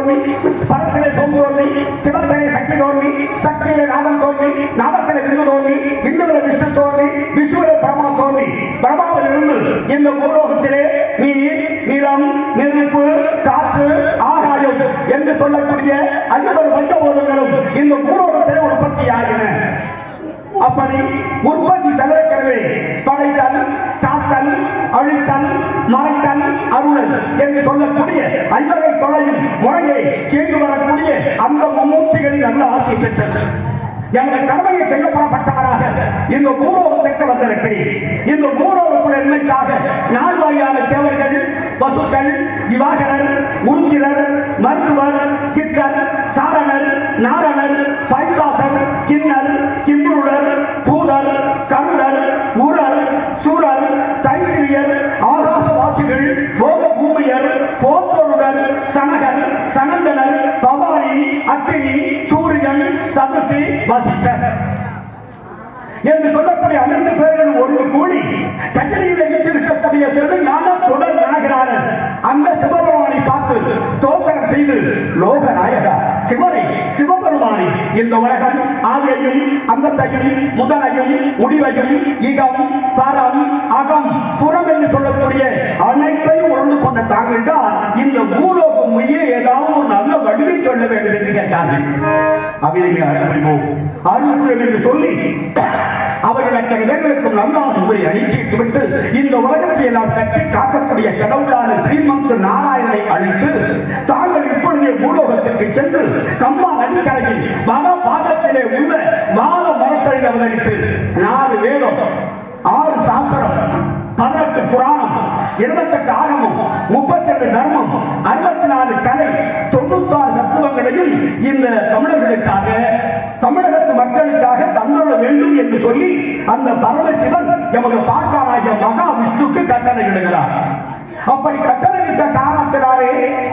தோன்றி பரத்திலே சோம் தோன்றி சிவத்திலே சக்தி தோன்றி சக்தியிலே நாதம் தோன்றி நாதத்திலே விந்து தோன்றி விந்துவிலே விஷ்ணு தோன்றி விஷ்ணுவிலே பிரம்மா தோன்றி பிரம்மாவில் இருந்து இந்த பூலோகத்திலே நீர் நிலம் நெருப்பு காற்று ஆகாயம் என்று சொல்லக்கூடிய 50 பஞ்சபூதங்களும் இந்த பூலோகத்திலே உற்பத்தி ஆகின. அப்படி உற்பத்தி தவிர்க்கவே படைத்தல் காத்தல் அழித்தல் மறைத்தல் அருளல் என்று சொல்லக்கூடிய 50 தொலையும் முறையை செய்து வரக்கூடிய அந்த மும்மூர்த்திகளின் நல்ல ஆசை பெற்றது. எனது கடமையை செய்ய புறப்பட்டவராக இந்த பூலோகத்திற்கு வந்திருக்கிறேன். இந்த பூலோகத்துடைய நன்மைக்காக நால்வாயான தேவர்கள், பசுக்கள், திவாகரர், உருச்சிரர், மருத்துவர், சித்தர், சாரணர், நாரணர், பைசாசர், கிண்ணர், கிம்புருடர், பூதர், கருடர், உரர், சுரர், தைத்திரியர், ஆகாசவாசிகள், போக பூமியர், போற்றொருடர், சனகர், சனந்தனர், பவானி, அக்கினி, சூரியன், ததுசி, வசிஷ்டர் என்று சொல்லக்கூடிய 5 பேர்களும் ஒன்று கூடி கட்டளையிலே வீற்றிருக்கக்கூடிய சிறு ஞான தொடர் நாயகரான அந்த சிவபெருமானை பார்த்து தோத்திரம் செய்து லோக நாயகா சிவனை சிவபெருமானை இந்த உலகம் ஆதியையும் அந்தத்தையும் முதலையும் முடிவையும் இகம் பரம் அகம் புறம் என்று சொல்லக்கூடிய அனைத்தையும் உணர்ந்து கொண்ட தாங்கள் தான் இந்த பூலோகம் ஏதாவது ஒரு நல்ல வழியை சொல்ல வேண்டும் என்று கேட்டார்கள். அவையை அருள்புரிவோம் என்று சொல்லி அவர்கள் அத்தனை பேர்களுக்கும் நல்ல ஆசிரியரை அழித்து விட்டு இந்த உலகத்தை எல்லாம் கட்டி காக்கக்கூடிய கடவுளான ஸ்ரீமந்த் நாராயணனை அழித்து தாங்கள் இப்பொழுதே பூலோகத்திற்கு சென்று கம்பா நதிக்கரையில் வட பாகத்திலே உள்ள வாழ மரத்தடியில் அவதரித்து 4 வேதம் 6 சாஸ்திரம் 18 புராணம் 28 ஆகமம் 32 தர்மம் 64 கலை 96 தத்துவங்களையும் இந்த தமிழர்களுக்காக தமிழகத்து மக்களுக்காக தந்துள்ள வேண்டும் என்று சொல்லி அந்த பரமசிவன் எமது பாட்டானாகிய மகா விஷ்ணுக்கு கட்டளை இடுகிறார். அப்படி கட்டளையிட்ட காரணத்தினாலே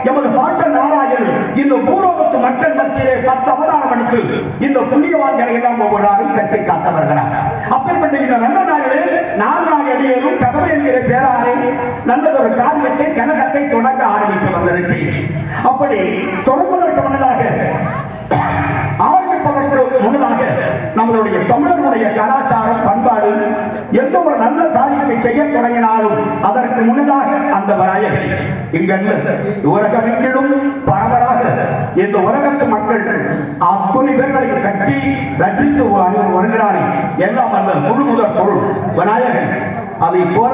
எமது பாட்ட நாராயணன் இந்த பூலோகத்து மக்கள் மத்தியிலே 10 அவதாரம் எடுத்து இந்த புண்ணியவான்களை எல்லாம் ஒவ்வொரு நாளும் கட்டி காத்த வருகிறார். அப்படிப்பட்ட இந்த நல்ல நாளிலே 4 நாள் அடியேறும் கதவை என்கிற பேராரை நல்லதொரு காரியத்தை கனகத்தை தொடங்க ஆரம்பித்து வந்திருக்கிறேன். அப்படி தொடங்குவதற்கு முன்னதாக நம்மளுடைய தமிழர்களுடைய கலாச்சாரம் பண்பாடு எந்த ஒரு நல்ல காரியத்தை செய்ய தொடங்கினாலும் அதற்கு முன்னதாக அந்த வராயகை இங்கல்ல உலகமெங்கிலும் பரவலாக இந்த உலகத்து மக்கள் அத்துணை பேர்களை கட்டி ரட்சித்து வருகிறார்கள். எல்லாம் அந்த முழு முதற் பொருள் விநாயகன். அதை போல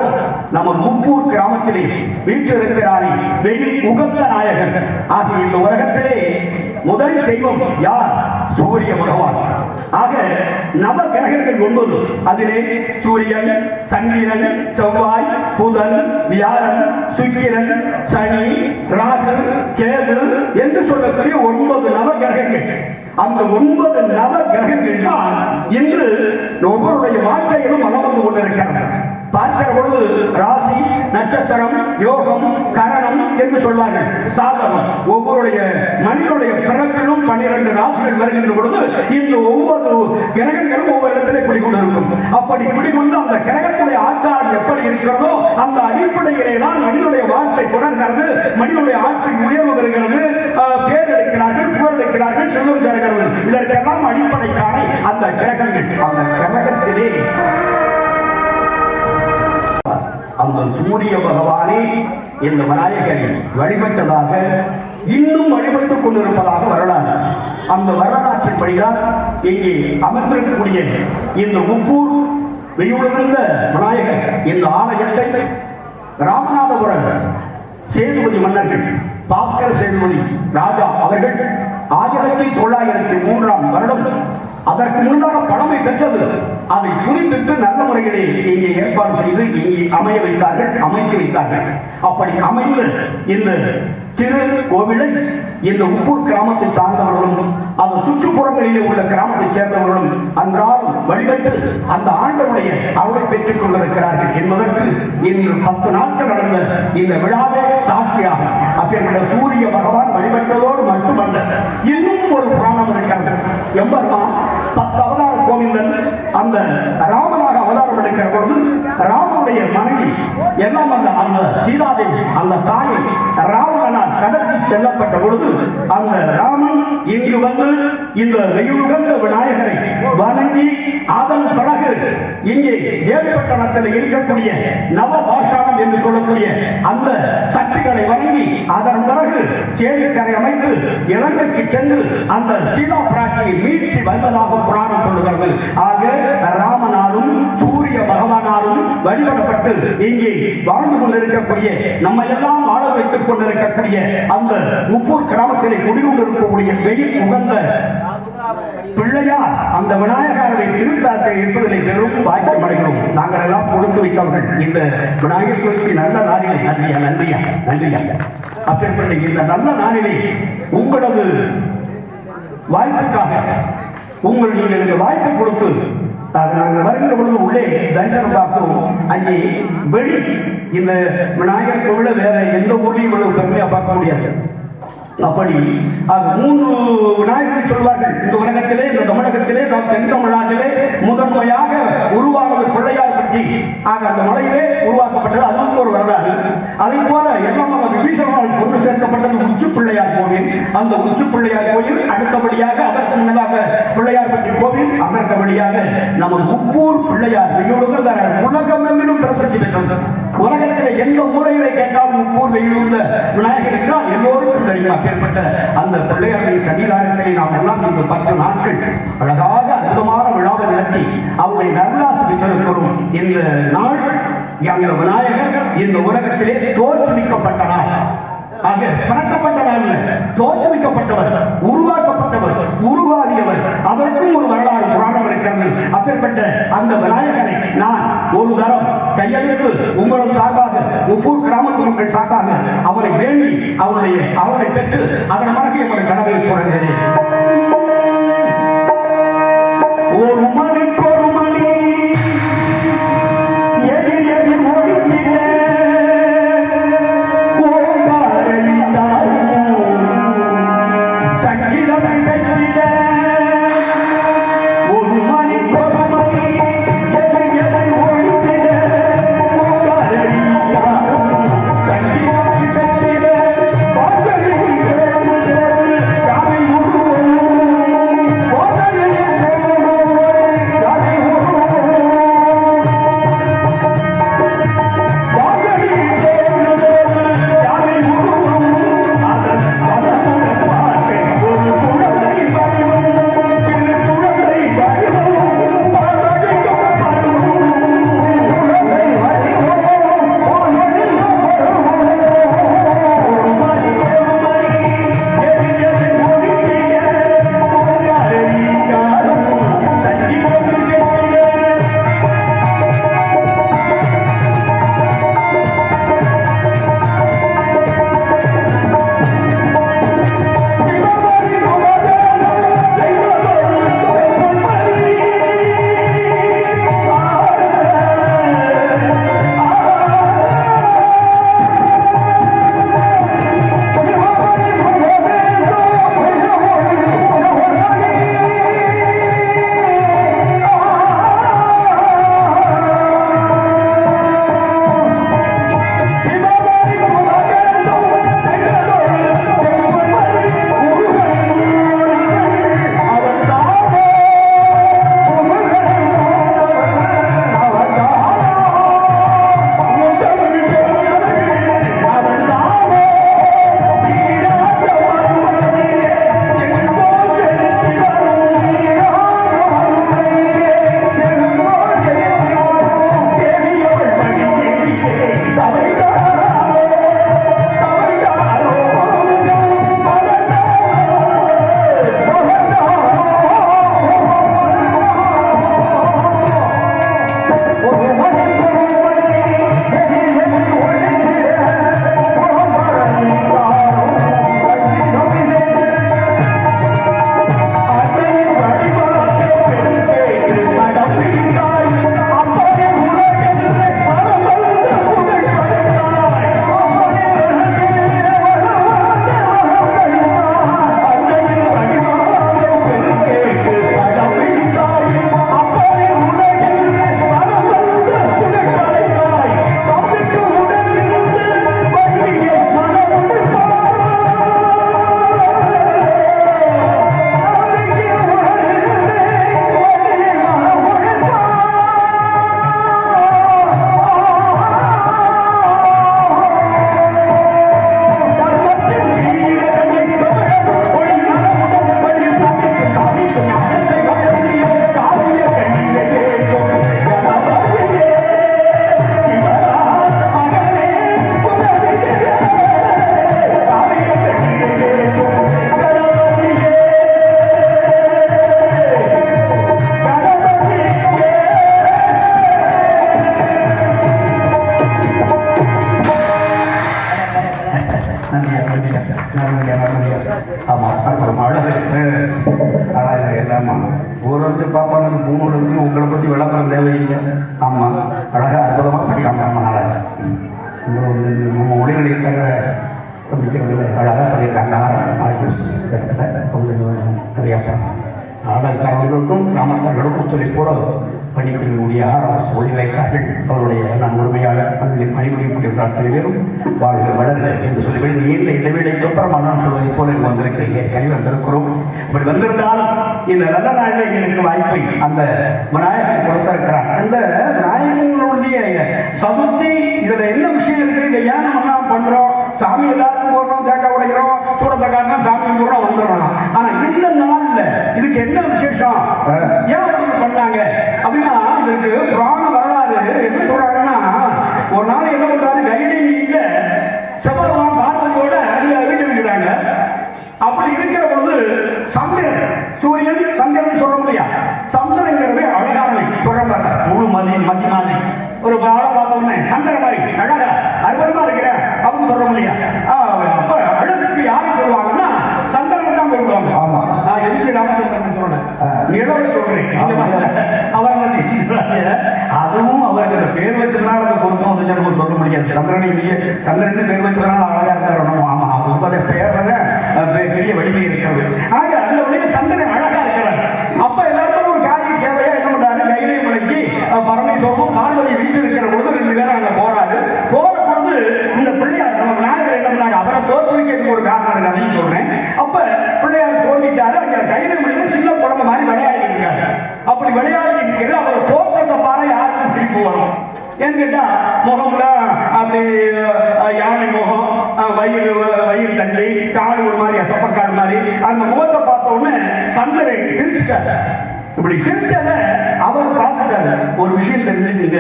நம்ம முப்பூர் கிராமத்திலே வீட்டிருக்கிறாரே வெயில் உகந்த நாயகன் ஆகிய இந்த உலகத்திலே முதல் தெய்வம் யார்? சூரிய பகவான். ஆக நவ கிரகங்கள் 9. அதிலே சூரியன், சந்திரன், செவ்வாய், புதன், வியாழன், சுக்கிரன், சனி, ராகு, கேது என்று சொல்லக்கூடிய 9 நவ கிரகங்கள். அந்த 9 நவ கிரகங்கள் தான் இன்று ஒவ்வொருடைய வாழ்க்கையிலும் வளம் வந்து கொண்டிருக்கிறது. பார்க்கிற பொழுது ராசி, நட்சத்திரம், யோகம், கரணம் என்று சொல்வார்கள். சாதகம் ஒவ்வொருடைய மனிதனுடைய பிறப்பிலும் 12 ராசிகள் வருகின்ற பொழுது இந்த ஒவ்வொரு கிரகங்களும் ஒவ்வொரு இடத்திலே குடிக்கொண்டிருக்கும். அப்படி குடிக்கொண்டு அந்த கிரகத்துடைய ஆச்சாரம் எப்படி இருக்கிறதோ அந்த அடிப்படையிலே தான் மனிதனுடைய வாழ்க்கை தொடர்கிறது. மனிதனுடைய வாழ்க்கை உயர்வு வருகிறது, பேர் எடுக்கிறார்கள், புகழ் எடுக்கிறார்கள், செல்வம் சேர்கிறது. இதற்கெல்லாம் அடிப்படைக்கான அந்த கிரகங்கள். அந்த கிரகத்திலே அந்த சூரிய பகவானே இந்த விநாயகரை வழிபட்டதாக இன்னும் வழிபட்டுக் கொண்டிருப்பதாக வரலாறு. அந்த வரலாற்றின்படிதான் இங்கே அமர்ந்திருக்கக்கூடிய இந்த முப்பூர் வெய்யுலகிருந்த விநாயகர் இந்த ஆலயத்தை ராமநாதபுர சேதுபதி மன்னர்கள் பாஸ்கர சேதுபதி ராஜா அவர்கள் 1903ஆம் வருடம் அதற்கு முன்னதாக பழமை பெற்றது. அதை புதுப்பித்து நல்ல முறையிலே இங்கே ஏற்பாடு செய்து இங்கே அமைத்து வைத்தார்கள். அப்படி அமைந்த இந்த திரு கோவிலை இந்த உப்பூர் கிராமத்தை சார்ந்தவர்களும் அந்த சுற்றுப்புறங்களிலே உள்ள கிராமத்தை சேர்ந்தவர்களும் அன்றாடம் வழிபட்டு அந்த ஆண்டவருடைய அருளை பெற்றுக் கொண்டிருக்கிறார்கள் என்பதற்கு இன்று 10 நாட்கள் நடந்த இந்த விழாவே சாட்சியாகும். அப்பேற்பட்ட சூரிய பகவான் வழிபட்டதோடு மட்டுமல்ல, இன்னும் ஒரு புராணம் இருக்கிறது. எம்பெருமான் 10 அவதார கோவிந்தன் அந்த ராமனாக அவதாரம் எடுக்கிற பொழுது ராமனுடைய மனைவி எல்லாம் அந்த சீதாதேவி அந்த தாயை ராவணனால் கடத்தி செல்லப்பட்ட பொழுது அந்த ராமன் இங்கு வந்து இந்த வெயிலுகந்த விநாயகரை வணங்கி அதன் பிறகு இங்கே தேவப்பட்டணத்தில் இருக்கக்கூடிய நவபாஷாணம் என்று சொல்லக்கூடிய அந்த சக்திகளை வணங்கி அதன் பிறகு சேரிக்கரை அமைத்து இலங்கைக்கு சென்று அந்த சீதா பிராட்டியை மீட்டி வந்ததாக புராணம் சொல்லுகிறது. ஆக ராமனாலும் சூரிய பகவானாலும் வழிபடப்பட்டு இங்கே வாழ்ந்து கொண்டிருக்கக்கூடிய நம்ம எல்லாம் வாழ வைத்துக் கொண்டிருக்கக்கூடிய அந்த முப்பூர் கிராமத்திலே குடிகொண்டிருக்கக்கூடிய வெயில் உகந்த பிள்ளையார் அந்த விநாயகருடைய திருத்தலத்தை இருப்பதிலே வெறும் பாக்கியம் அடைகிறோம். நாங்கள் எல்லாம் கொடுத்து வைத்தவர்கள் இந்த விநாயகர் சதுர்த்தி நல்ல நாளிலே நன்றியா அப்பேற்பட்ட இந்த நல்ல நாளிலே உங்களது வாய்ப்புக்காக உங்களுக்கு வாய்ப்பு கொடுத்து நாங்கள் வருகிற பொழுது உள்ளே தரிசனம் பார்க்கிறோம். அங்கே வெளி இந்த விநாயகர் கோவில வேற எந்த ஊர்லையும் இவ்வளவு பெருமையா பார்க்க முடியாது. அப்படி அது 3 விநாயகரை சொல்வார்கள். இந்த உலகத்திலே இந்த தமிழகத்திலே தென் தமிழ்நாட்டிலே முதன்மையாக உருவானது பிள்ளையார் பற்றி. ஆக அந்த மலையிலே உருவாக்கப்பட்டது. அதுவும் ஒரு வரலாறு. அதை போல எல்லாம் விபீஷணனால் கொண்டு சேர்க்கப்பட்டது உச்சி பிள்ளையார் கோவில். அந்த உச்சி பிள்ளையார் கோயில் அடுத்தபடியாக அதற்கு முன்னதாக பிள்ளையார் பற்றி கோவில், அதற்கபடியாக நமது முப்பூர் பிள்ளையார் வெயிலுகந்த உலகமெங்கிலும் பிரசித்தி பெற்றது. உலகத்திலே எந்த மூலையிலே கேட்டால் முப்பூர் வெயிலுகந்த விநாயகர் என்றால் எல்லோருக்கும் தெரியும். ஏற்பட்ட அந்த பிள்ளையாருடைய சன்னிதானத்திலே நாம் எல்லாம் இந்த 10 நாட்கள் அழகாக அற்புதமான விழாவை நடத்தி அவருடைய நல்லாசி பெற்றிருக்கிறோம். இந்த நாள் அந்த விநாயகர் இந்த உலகத்திலே தோற்றுவிக்கப்பட்ட நாள். ஆக பிறக்கப்பட்ட நாள் தோற்றுவிக்கப்பட்டவர், உருவாக்கப்பட்டவர், உருவாகியவர். அதற்கும் ஒரு வரலாறு புராணம் இருக்கிறது. அப்பேற்பட்ட அந்த விநாயகரை நான் ஒரு தரம் கையெழுத்து உங்களது சார்பாக முப்பூர் கிராமத்து மக்கள் சார்பாக அவரை வேண்டி அவரை பெற்று அதன் மனதை எமது கனவை தொடர்கிறேன். ஒரு மணிக்கு ஒரு மணி ராமை ஆமா அழகு எல்லாமா ஊருக்கு பாப்பாங்க மூணுலேருந்து உங்களை பற்றி விளம்பரம் தேவையில்லை. ஆமா அழகா அற்புதமா படிக்கிறாங்க. ஆமா நல்லா உங்களை வந்து நம்ம மொழிகள் இருக்கிற சந்திக்கிறதுல அழகாக பண்ணியிருக்காங்க. நிறையா நாடகக்காரர்களுக்கும் கிராமக்காரர்களுக்கும் ஒத்துழைப்போடு பணிபுரியக்கூடிய ஆர்எஸ் ஒளிவைத்தார்கள். அவருடைய நான் உரிமையாளர் அதில் பணிபுரியக்கூடிய அத்தனை பேரும் வாழ்க வளர்க என்று சொல்லி நீண்ட இடைவேளைக்கு அப்புறம் நான் சொல்வதை போல வந்திருக்கிறீங்க. கனி வந்திருக்கிறோம். இப்படி வந்திருந்தால் இந்த நல்ல நாளில் எங்களுக்கு வாய்ப்பை அந்த விநாயகன் கொடுத்திருக்கிறார். அந்த விநாயகனுடைய சதுர்த்தி இதுல என்ன விஷயம் இருக்கு? இதை ஏன் நம்ம பண்றோம்? சாமி எல்லாருக்கும் போடுறோம், தேக்க உடைக்கிறோம், சூடத்தை காட்டினா சாமி கும்பிடுறோம், வந்துடுறோம். ஆனா இந்த நாள்ல இதுக்கு என்ன விசேஷம்? ஏன் அப்படி பண்ணாங்க அப்படின்னா இதுக்கு புராண வரலாறு என்ன சொல்றாங்கன்னா, ஒரு நாள் என்ன பண்றாரு, கைடேஜி இல்ல சிவபெருமான் பார்வதியோட வீட்டு இருக்கிறாங்க. அப்படி இருக்கிற பொழுது சந்திரன், சூரியன் சந்திரன் சொல்ற முடியா, சந்திரங்கிறது அழகானவை சொல்ற மாதிரி முழு மதி மாதிரி ஒரு ஆளை பார்த்த உடனே சந்திர மாதிரி அழகா அற்புதமா இருக்கிற அப்படின்னு சொல்ற முடியா. அப்ப அழகுக்கு யாரும் சொல்லுவாங்கன்னா சந்திரன் தான் சொல்லுவாங்க. ஆமா நான் எம்ஜி ராமச்சந்திரன் சொல்றேன், நிலவை சொல்றேன். அவர் அதுவும் அவருக்கு பேர் வச்சதுனால அந்த பொருத்தம் வந்து நம்ம சொல்ல முடியாது. சந்திரனை சந்திரன் பேர் வச்சதுனால அழகா இருக்கணும். ஆமா அவங்க பேர் பெரிய வலிமை இருக்கிறது. ஆக அந்த வழியில் சந்திரன் அழகா இருக்கிறார். அப்ப எல்லாருக்கும் ஒரு காரியம் தேவையா என்ன பண்றாரு, கைலை மலைக்கு பரமேஸ்வரமும் பார்வதி வீட்டு இருக்கிற பொழுது 2 பேரும் அங்க போறாரு. போற பொழுது இந்த பிள்ளையார் நம்ம விநாயகர் என்ன பண்ணாங்க, அவரை தோற்கடிக்கிறதுக்கு ஒரு காரணம் இருக்கு, அதையும் சொல்றேன். அப்ப பிள்ளையார் தோன்றிட்டாரு. அங்க கைலை மலையில சின்ன குழந்தை மாதிரி விளையாடிட்டு இருக்காரு. அப்படி விளையாடி இருக்கிறது அவர் தோற்றத்தை பாரு யாருக்கும் சிரிப்பு வரும். ஏன்னு கேட்டா முகம்ல அப்படி யானை முகம், வயிறு தண்ணி, காடு ஒரு மாதிரி சொப்பக்காடு மாதிரி அந்த முகத்தை பார்த்த உடனே சந்திரன் சிரிச்சுட்டாரு. இப்படி சிரிச்சத அவர் பார்த்துட்டாரு. ஒரு விஷயம் தெரிஞ்சுக்கீங்க,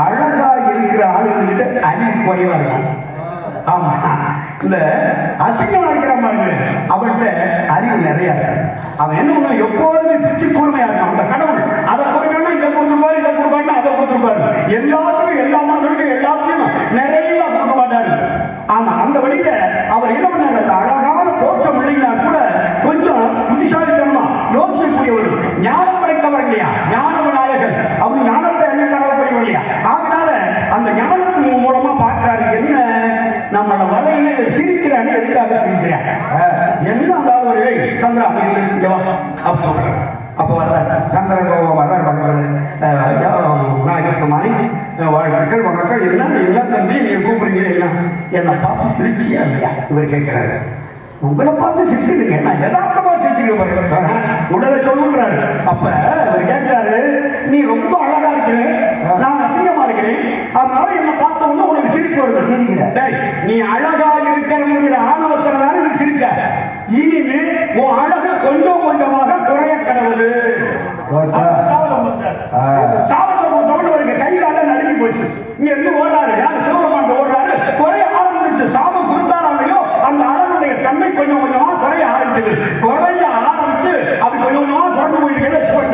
அழகா இருக்கிற ஆளுகிட்ட அறிவு குறைவா இருக்கும். ஆமா இந்த அசிங்கமா இருக்கிற பாருங்க, அவன்கிட்ட அறிவு நிறைய இருக்கு. அவன் என்ன பண்ண எப்போதுமே பிச்சு கூர்மையா இருக்கும். அந்த கடவுள் அதை கொடுக்கணும், இதை கொடுத்துருப்பாரு, இதை கொடுக்காட்டா அதை கொடுத்துருப்பாரு. எல்லாத்துக்கும் எல்லா மனுஷனுக்கும் எல்லாத்தையும் நிறைய கொடுக்க மாட்டாரு. ஆமா அந்த வழியில அவர் என்ன பண்ணாரு, அந்த அழகான தோற்றம் இல்லைன்னா கூட கொஞ்சம் புத்திசாலித்தனமா யோசிக்கக்கூடியவர், ஞானம் படைத்தவர் இல்லையா, ஞான விநாயகர். அவர் ஞானத்தை என்ன தரக்கூடியவர் இல்லையா. அதனால அந்த ஞானத்தின் மூலமா பார்க்கிறாரு, என்ன நம்மள வரையில சிரிக்கிறாங்க, எதுக்காக சிரிக்கிறாங்க என்ன அதாவது சந்திரா அப்ப வர்றாரு சந்திரன் வர்றாரு. விநாயகருக்கு மாதிரி வாழ்த்துக்கள் வணக்கம் எல்லாம் தம்பி நீங்க கூப்பிடுறீங்க, என்னை பார்த்து சிரிச்சியா இல்லையா இவர் கேட்கிறாரு. உங்களை பார்த்து சிரிச்சுடுங்க, நான் யதார்த்தமா சிரிச்சுட்டு உடலை சொல்லுங்கிறாரு. அப்ப அவர் கேட்கிறாரு, நீ ரொம்ப அழகா இருக்கிறேன், நான் அசிங்கமா இருக்கிறேன், அதனால என்னை பார்த்த உடனே உனக்கு சிரிப்பு வருது. சிரிக்கிறேன் நீ அழகா இருக்கிற ஆணவத்துல தானே நீ சிரிச்ச, இனிமே உன் அழகு கொஞ்சம் கொஞ்சமாக குறைய கடவுது. சாபத்தை பொறுத்தவரை கையால நடுங்கி போச்சு. இங்க இருந்து ஓடுறாரு, யாரு சிவபெருமான் ஓடுறாரு, குறைய ஆரம்பிச்சு. சாபம் கொடுத்தாராலையோ அந்த அழகுடைய தன்மை கொஞ்சம் கொஞ்சமா குறைய ஆரம்பிச்சது. குறைய ஆரம்பிச்சு அப்படி கொஞ்சம் கொஞ்சமா குறைஞ்சு போயிருக்கேன்.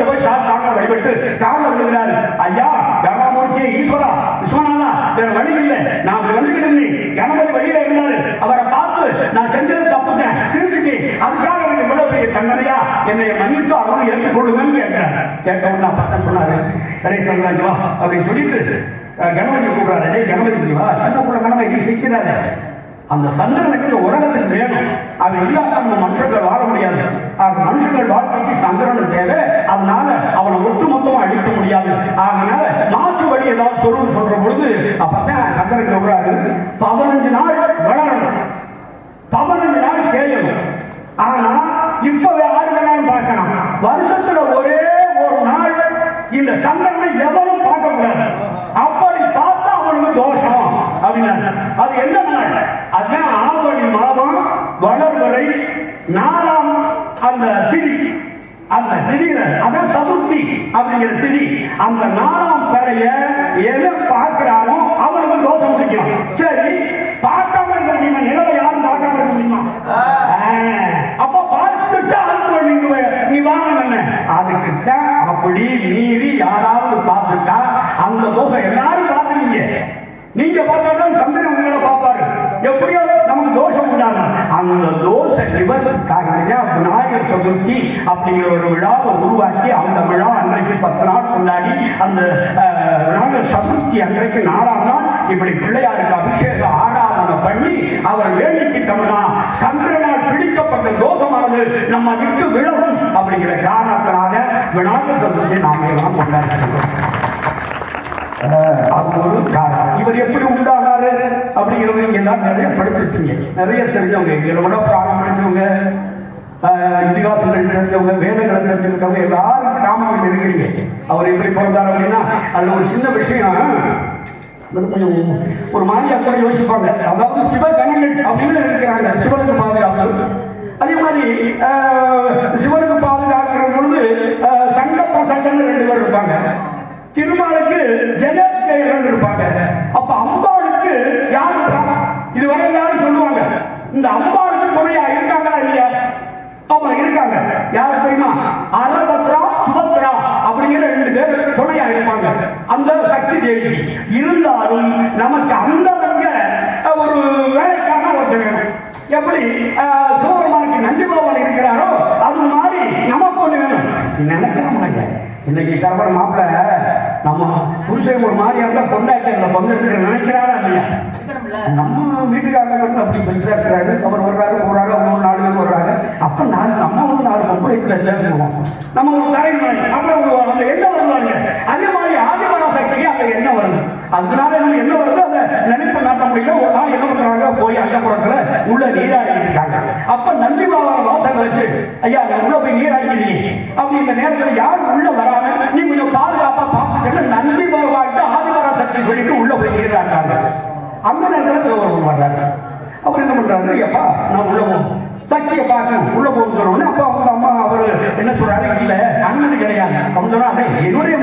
போய் சாஸ்தாங்க வழிபட்டு காவல விழுகிறாரு. ஐயா கணபதி ஈஸ்வரா விஸ்வநாதா வேற வழி இல்லை, நான் அப்படி வந்துகிட்டு இருந்தேன். கணபதி வழியில இருந்தாரு, அவரை பார்த்து நான் செஞ்சது தப்புச்சேன், சிரிச்சுட்டேன், அதுக்காக எனக்கு இவ்வளவு பெரிய தண்டனையா, என்னை மன்னித்து அவரும் ஏற்றுக்கொள்ளுங்கன்னு கேட்கிறார். கேட்ட உடனே அப்பதான் சொன்னாரு, கணேசன் வா அப்படின்னு சொல்லிட்டு கணபதி கூப்பிடாரு. கணபதி வா, சின்ன கூட கணபதி செய்கிறாரு. அந்த சந்திரனுக்கு இந்த உலகத்துக்கு வேணும், அது இல்லாம நம்ம மனுஷர்கள் வாழ முடியாது. மனுஷங்கள் வாழ்க்கைக்கு சந்திரன் தேவை. அதனால அவனை ஒட்டுமொத்தமா அழிக்க முடியாது. அதனால மாற்று வழி ஏதாவது சொல்ற பொழுது அப்பதான் சந்திரன் சொல்றாரு, 15 நாள் வளரணும், 15 நாள் கேட்கணும். ஆனா இப்ப யாரு வேணாலும் பார்க்கணும், வருஷத்துல ஒரே ஒரு நாள் இந்த சந்திரனை எவரும் பார்க்க கூடாது. அப்படி பார்த்தா அவனுக்கு தோஷம் அப்படின்னா அது என்ன நாள்? அதுதான் ஆவணி மாதம் வளர்வரை 4ஆம் அந்த திதி. அந்த திதியில அதான் சதுர்த்தி அப்படிங்கிற திதி. அந்த 4ஆம் பிறைய எதை பார்க்கிறானோ அவனுக்கு தோஷம் முடிக்கும். சரி, பார்க்காம இருக்க முடியுமா? நிலவை யாரும் பார்க்காம இருக்க முடியுமா? அப்ப பார்த்துட்டு நீ வாங்க அதுக்கிட்ட அப்படி மீறி யாராவது பார்த்துட்டா அந்த தோஷம் எல்லாரும் பார்த்துருவீங்க. நீங்க பார்த்தாதான் சந்திரன் உங்களை பார்ப்பாரு. எப்படியோ நமக்கு தோஷம் அந்த தோஷ நிவர்த்திக்காக விநாயகர் சதுர்த்தி அப்படிங்கிற ஒரு விழாவை உருவாக்கி அந்த விழா அன்றைக்கு 10 நாள் கொண்டாடி அந்த விநாயகர் சதுர்த்தி அன்றைக்கு 4ஆம் நாள் இப்படி பிள்ளையாருக்கு அபிஷேக ஆராதனை பண்ணி அவர் வேண்டிக்கிட்டோம்னா சந்திரனால் பிடிக்கப்பட்ட தோஷமானது நம்ம விட்டு விலகும் அப்படிங்கிற காரணத்தினால விநாயகர் சதுர்த்தி நாம எல்லாம் கொண்டாடுகிறோம். அது ஒரு காரணம். இவர் எப்படி உண்டானாரு அப்படிங்கிறது நீங்க எல்லாம் நிறைய படிச்சிருக்கீங்க, நிறைய தெரிஞ்சவங்க, இதில் விட பிராணம் படிச்சவங்க, இதிகாசங்கள் தெரிஞ்சவங்க, வேதங்களை தெரிஞ்சிருக்கவங்க எல்லாரும் கிராமங்கள் இருக்கிறீங்க. அவர் எப்படி பிறந்தார் அப்படின்னா அதுல ஒரு சின்ன விஷயம் கொஞ்சம் ஒரு மாதிரியா கூட யோசிப்பாங்க. அதாவது சிவகணங்கள் அப்படின்னு இருக்கிறாங்க, சிவனுக்கு பாதுகாப்பு. அதே மாதிரி சிவனுக்கு பாதுகாக்கிறது பொழுது சண்ட பிரசண்டன்னு 2 பேர் இருப்பாங்க. திருமாலுக்கு ஜெகத்கையர்கள் இருப்பாங்க. அப்ப அம்பாளுக்கு யார் இதுவரை எல்லாரும் சொல்லுவாங்க, இந்த அம்பாளுக்கு துணையா இருக்காங்களா இல்லையா? ஆமா இருக்காங்க. யார் தெரியுமா? அரபத்ரா சுபத்ரா அப்படிங்கிற 2 பேர் துணையா இருப்பாங்க அந்த சக்தி தேவிக்கு. இருந்தாலும் நமக்கு அந்தவங்க ஒரு வேலைக்கான ஒருத்தர் வேணும். எப்படி சிவபெருமானுக்கு நந்தி பகவான் இருக்கிறாரோ அது மாதிரி நமக்கு ஒண்ணு வேணும். நினைக்கிறாங்க இன்னைக்கு சரபர மாப்பிள்ள நம்ம புருஷன் ஒரு மாதிரியா இருந்தா பொண்டாட்டி பங்கு எடுத்துக்கிற நினைக்கிறாரா இல்லையா? நம்ம வீட்டுக்காரங்க அப்படி பெருசா இருக்கிறாரு, அவர் வர்றாரு போறாரு, அவங்க 4 பேர் வர்றாங்க. அப்ப நம்ம 4 பொம்பளைக்குள்ள சேர்ந்துருவோம், நம்ம ஒரு தலைமுறை அப்புறம் அந்த எண்ணம் வருவாங்க. அதே மாதிரி ஆதிபராசக்திக்கு அந்த எண்ணம் வருது. அதனால நம்ம என்ன வருது அதை நினைப்பு நாட்ட முடியல. ஒரு நாள் என்ன பண்றாங்க, போய் அந்த புறத்துல உள்ள நீராடிட்டு இருக்காங்க. அப்ப நந்தி பாபாவை வாசல் வச்சு, ஐயா உள்ள போய் நீராடிக்கிறீங்க அப்படி இந்த நேரத்தில் யாரும் உள்ள வராம நீ கொஞ்சம் பாதுகாப்பா பார்த்துட்டு நந்தி பாபாட்ட ஆதிபராசக்தி சொல்லிட்டு உள்ள போய் நீராடுறாங்க. அந்த நேரத்தில் சிவபெருமான் வர்றாரு. அவர் என்ன பண்றாரு, ஐயப்பா நான் உள்ள போகணும், சக்தியை பார்க்கணும், உள்ள போகணும் சொன்னோடனே அப்ப அவங்க அம்மா அவரு என்ன சொல்றாரு, இல்ல அனுமதி கிடையாது. அவங்க சொன்னா என்னுடைய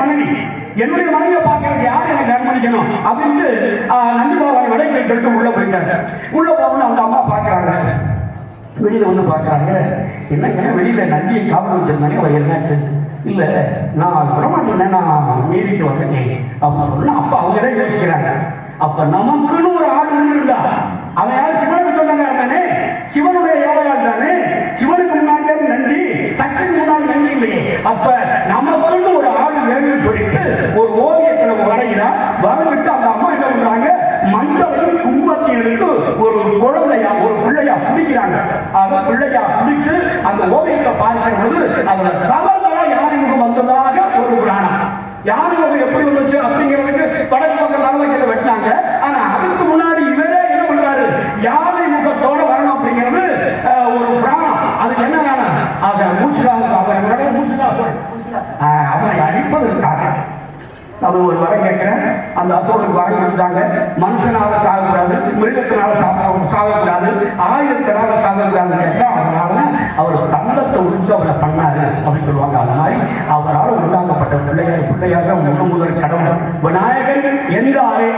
மனைவியை பார்க்கறது யார் எனக்கு அனுமதிக்கணும் அப்படின்ட்டு நந்தி பாபாவை விடைக்கு சொல்லிட்டு உள்ள போயிட்டாரு. உள்ள போகணும்னு அந்த அம்மா பாக்குறாங்க. வெளியில வந்து பாக்குறாங்க, என்னங்க வெளியில நந்தியை காவல் வச்சிருந்தானே அவர் என்னாச்சு? இல்ல நான் பிரமாண்ட நான் மீறிட்டு வந்துட்டேன் அப்படின்னு சொன்னா அப்ப அவங்கதான் யோசிக்கிறாங்க. அப்ப நமக்குன்னு ஒரு ஆள் இருந்தா அவன் யாரும் சிவனுக்கு சொந்தக்கார தானே, சிவனுடைய ஏவலால் தானே, சிவனுக்கு முன்னாடி நந்தி, சக்திக்கு முன்னாடி நந்தி இல்லையே. அப்ப நமக்குன்னு ஒரு ஆள் வேணும்னு சொல்லிட்டு ஒரு ஓவியத்துல வரைஞ்சிட்டு அந்த அம்மா என்ன பண்றாங்க, மஞ்சளையும் குங்குமத்தையும் எடுத்து ஒரு குழந்தையா ஒரு பிள்ளையா பிடிக்கிறாங்க. அந்த பிள்ளையா பிடிச்சு அந்த ஓவியத்தை பார்க்கிற பொழுது அதுல தவறுதலா யாரின் முகம் வந்ததாக ஒரு புராணம். யாரு முகம் எப்படி வந்துச்சு அப்படிங்கிறதுக்கு வடக்கு பக்கம் தலைமைக்கு வெட்டினாங்க. ஆனா அதுக்கு முன்னாடி இவரே என்ன பண்றாரு, யானை முகத்தோட வரணும் அப்படிங்கிறது ஒரு புராணம். அதுக்கு என்ன வேணும், அதை அவரை அழிப்பதற்காக நம்ம ஒரு வரம் கேட்கிறேன். அந்த அசோருக்கு வரம் கொடுத்தாங்க, மனுஷனால சாகக்கூடாது, மிருகத்தினால சாகக்கூடாது, ஆயுதத்தினால சாகக்கூடாதுன்னு கேட்டா அதனால அவர் தந்தத்தை உடிச்சு அவரை பண்ணாரு அப்படின்னு சொல்லுவாங்க. அது மாதிரி அவரால் உண்டாக்கப்பட்ட பிள்ளையாக முதல் கடவுள் விநாயகர் என்றாலே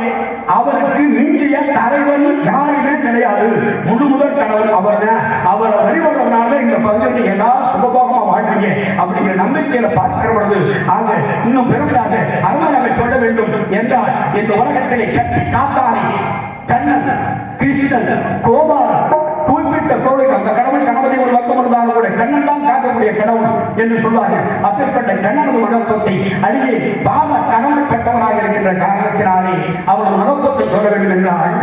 அவருக்கு மிஞ்சிய தலைவன் யாருமே கிடையாது. முதல் கடவுள் அவர் தான். அவரை வழிபடுறதுனால இந்த பகுதியை எல்லாரும் சுகபோகமா வாழ்றீங்க அப்படிங்கிற நம்பிக்கையில பார்க்கிற பொழுது ஆக இன்னும் பெருமையாக அருமையாக சொல்ல வேண்டும் என்றால் இந்த உலகத்திலே கட்டி காத்தானே கண்ணன், கிருஷ்ணன், கோபாலன் குறிப்பிட்ட கோவில் அந்த கடவுள் கணபதி ஒரு பக்கம் இருந்தாலும் கூட கண்ணன் தான் காக்கக்கூடிய கடவுள் என்று சொல்வார்கள். அப்பேற்பட்ட கண்ணனது மகத்துவத்தை அருகே பாவ கணவன் பெற்றவனாக இருக்கின்ற காரணத்தினாலே அவரது மகத்துவத்தை சொல்ல வேண்டும் என்றால்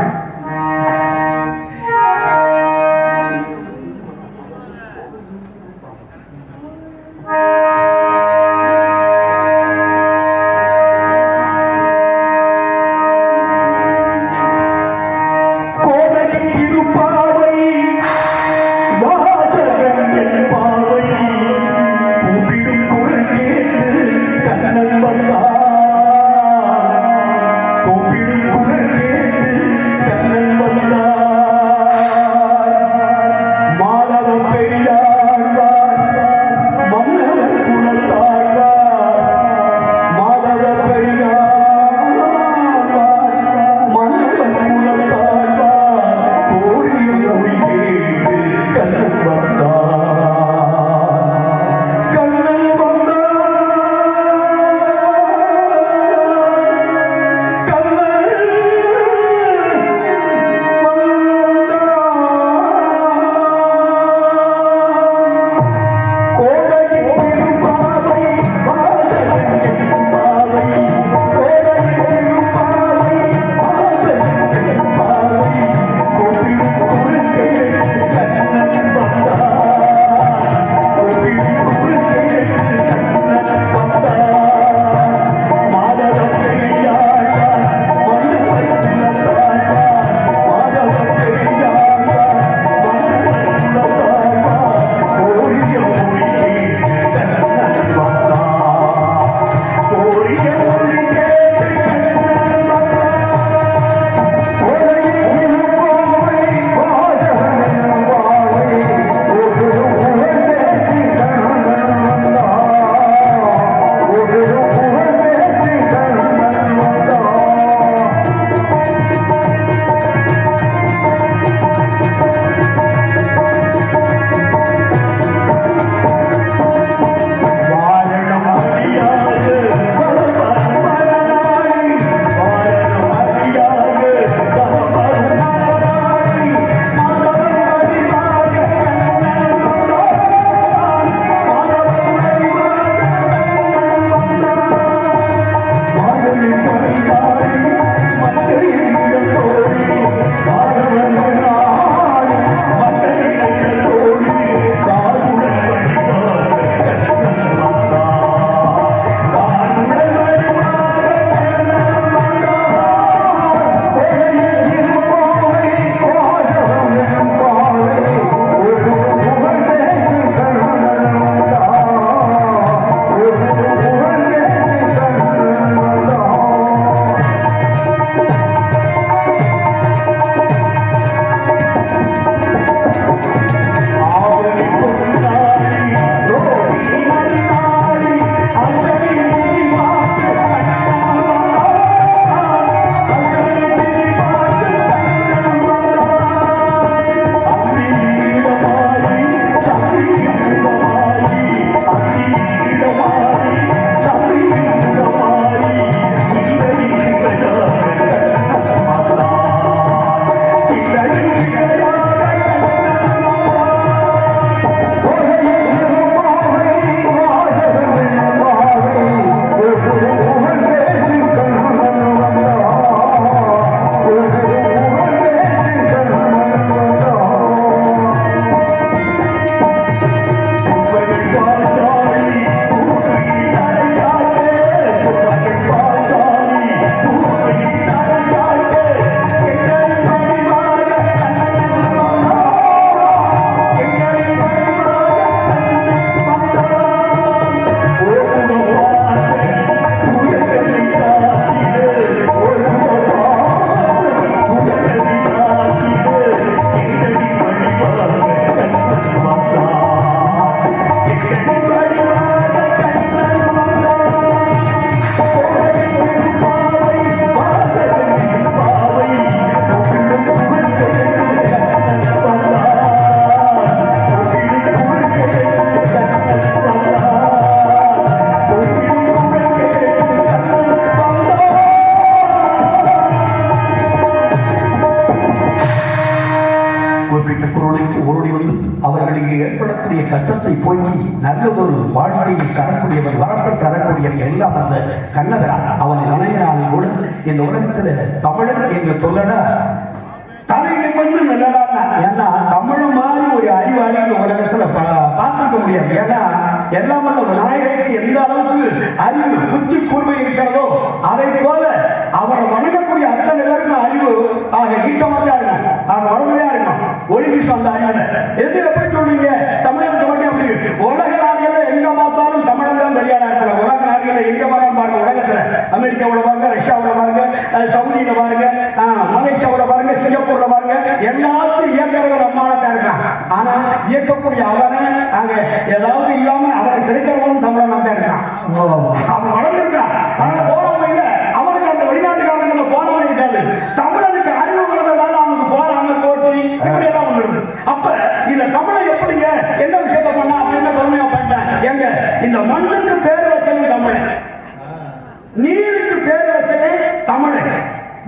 கூப்பிடும் குரல் கேட்டு குறிப்பிட்ட குரலுக்கு ஓடி வந்து அவர்களுக்கு ஏற்படக்கூடிய கஷ்டத்தை போக்கி நல்லதொரு வாழ்க்கையை தரக்கூடியவர், வரத்தை தரக்கூடியவர் எல்லாம் அந்த கண்ணவரான். அவனை வணங்கினாலும் கூட இந்த உலகத்துல தமிழன் என்று சொல்லடா தலை நிமிர்ந்து நல்லடா. ஏன்னா தமிழ் மாதிரி ஒரு அறிவாளி இந்த உலகத்துல பார்த்துக்க முடியாது. ஏன்னா எல்லாம் விநாயகருக்கு எந்த அளவுக்கு அறிவு புத்தி கூர்மை இருக்கிறதோ அதை போல அவரை வணங்கக்கூடிய அத்தனை பேருக்கும் அறிவு ஈட்டமா தான் இருக்கும், வளமையா இருக்கும், ஒளி வீசும் அந்த அறிவுல. எது எப்படி சொல்றீங்க தமிழகத்தை மட்டும் அப்படி உலக நாடுகள் எங்க பார்த்தாலும் தமிழன் தான் தெரியாதா இருக்கிற உலக நாடுகள் எங்க பார்த்தாலும் பாருங்க. உலகத்துல அமெரிக்காவோட பாருங்க, ரஷ்யாவோட பாருங்க, சவுதியில பாருங்க, மலேசியாவோட பாருங்க, சிங்கப்பூர்ல பாருங்க, எல்லாத்தையும் இயக்கிறவர் அம்மாவத்தான் இருக்கான். ஆனா இயக்கக்கூடிய அவனை அங்க ஏதாவது இல்லாம அவனை கிடைக்கிறவனும் தமிழனா தான் இருக்கான். அவன் வளர்ந்துருக்கான். ஆனா போறவங்க அவனுக்கு அந்த வெளிநாட்டுக்காரங்க போறவங்க இருக்காது. தமிழனுக்கு அறிவு வளர்ந்ததால அவனுக்கு போறாங்க போட்டி இப்படி எல்லாம் வந்துருது. அப்ப இந்த தமிழை எப்படிங்க என்ன விஷயத்த பண்ணா அப்படின்னு பெருமையா பண்ணிட்டேன். எங்க இந்த மண்ணுக்கு பேர் வச்சது தமிழ், நீருக்கு பேர் வச்சது தமிழ்,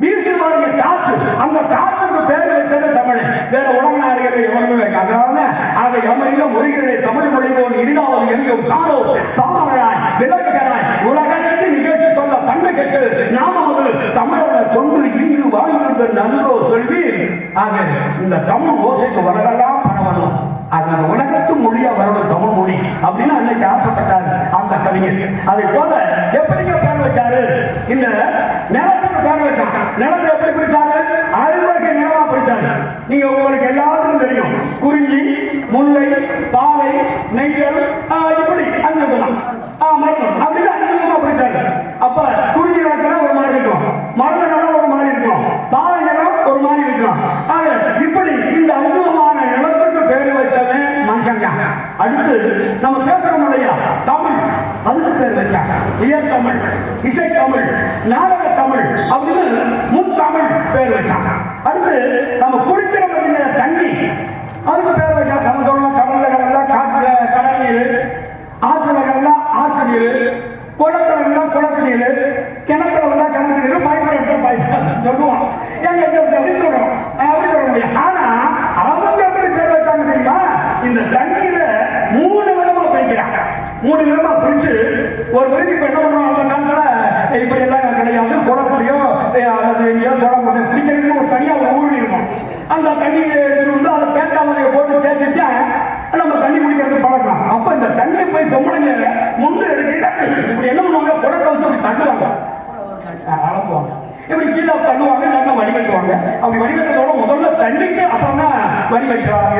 வீசுவாங்க காற்று, அந்த காற்றுக்கு பேர் வச்சது தமிழ். வேற உலக நாடுகளில் எவனுமே வைக்காது. அதை எமரில மொழிகளை தமிழ் மொழி போல் இனிதாவது எங்கும் காணோ தாமரையாய் விளக்குகிறாய் உலகனுக்கு நிகழ்ச்சி சொல்ல பண்ணு கெட்டு நாமது தமிழரை கொண்டு இங்கு வாழ்ந்திருந்த நன்றோ சொல்வி. ஆக இந்த தமிழ் ஓசைக்கு உலகெல்லாம் பரவணும், அது உலகத்து மொழியா வரணும் தமிழ் மொழி அப்படின்னு அன்னைக்கு ஆசைப்பட்டாரு அந்த கவிஞர். அதை போல எப்படிங்க பேர் வச்சாரு? இந்த நிலத்துக்கு பேர் வச்சாங்க. நிலத்தை எப்படி பிரிச்சாரு? 6 வகை நிலமா பிரிச்சாரு. நீங்க உங்களுக்கு எல்லாத்துக்கும் தெரியும், குறிஞ்சி, முல்லை, பாலை, நெய்தல், இப்படி 5 மருதம் அப்படின்னு 5 விதமா பிரிச்சாரு. அப்ப குறிஞ்சி நிலத்துல ஒரு மாதிரி இருக்கும், மருத நிலம் ஒரு மாதிரி இருக்கும், பாலை நிலம் ஒரு மாதிரி இருக்கும். இப்படி இந்த 5 விதமான நிலத்துக்கு பேர் வச்சவன் மனுஷன். அடுத்து நம்ம பேசுறோம் இல்லையா தமிழ், அதுக்கு பேர் வச்சாங்க. இயற் தமிழ், இசை தமிழ், நாடக தமிழ் அப்படின்னு முத்தமிழ் பேர் வச்சாங்க. அடுத்து நம்ம குடிக்கிற தண்ணி, அதுக்கு பேர் வச்சாங்க. நம்ம சொல்லலாம் கடல்ல கலந்தா காட்டுல கடல் நீர், ஆற்றுல கலந்தா ஆற்று நீர், குளத்துல இருந்தா குளத்து நீர், கிணத்துல இருந்தா கிணத்து நீர், பைப்ல எடுத்த பைப் சொல்லுவோம். எங்க அப்படி சொல்றோம், அப்படி சொல்ல முடியும். ஆனா அவங்க எப்படி பேர் வச்சாங்க தெரியுமா? இந்த தண்ணீர 3 விதமா பிரிக்கிறாங்க. 3 விதமா பிரிச்சு ஒரு விருதி இப்ப என்ன பண்றோம், அந்த காலத்துல இப்படி எல்லாம் கிடையாது. குளத்துலயோ அல்லது எங்கேயோ குளம் பிடிக்கிறதுக்கு ஒரு தனியா ஒரு ஊழல் இருக்கும். அந்த தண்ணியை எடுத்துட்டு வந்து அதை பேட்டாவதையை போட்டு தேய்ச்சிட்டா நம்ம தண்ணி குடிக்கிறது பழக்கம். அப்ப இந்த தண்ணியை போய் பொம்பளைங்க முந்து எடுக்கிட்ட இப்படி என்ன பண்ணுவாங்க, குடத்தை வச்சு அப்படி தட்டுவாங்க, அளப்புவாங்க, இப்படி கீழே தள்ளுவாங்க, இல்லைன்னா வடிகட்டுவாங்க. அப்படி வடிகட்டுறதோட முதல்ல தண்ணிக்கு அப்புறம் தான்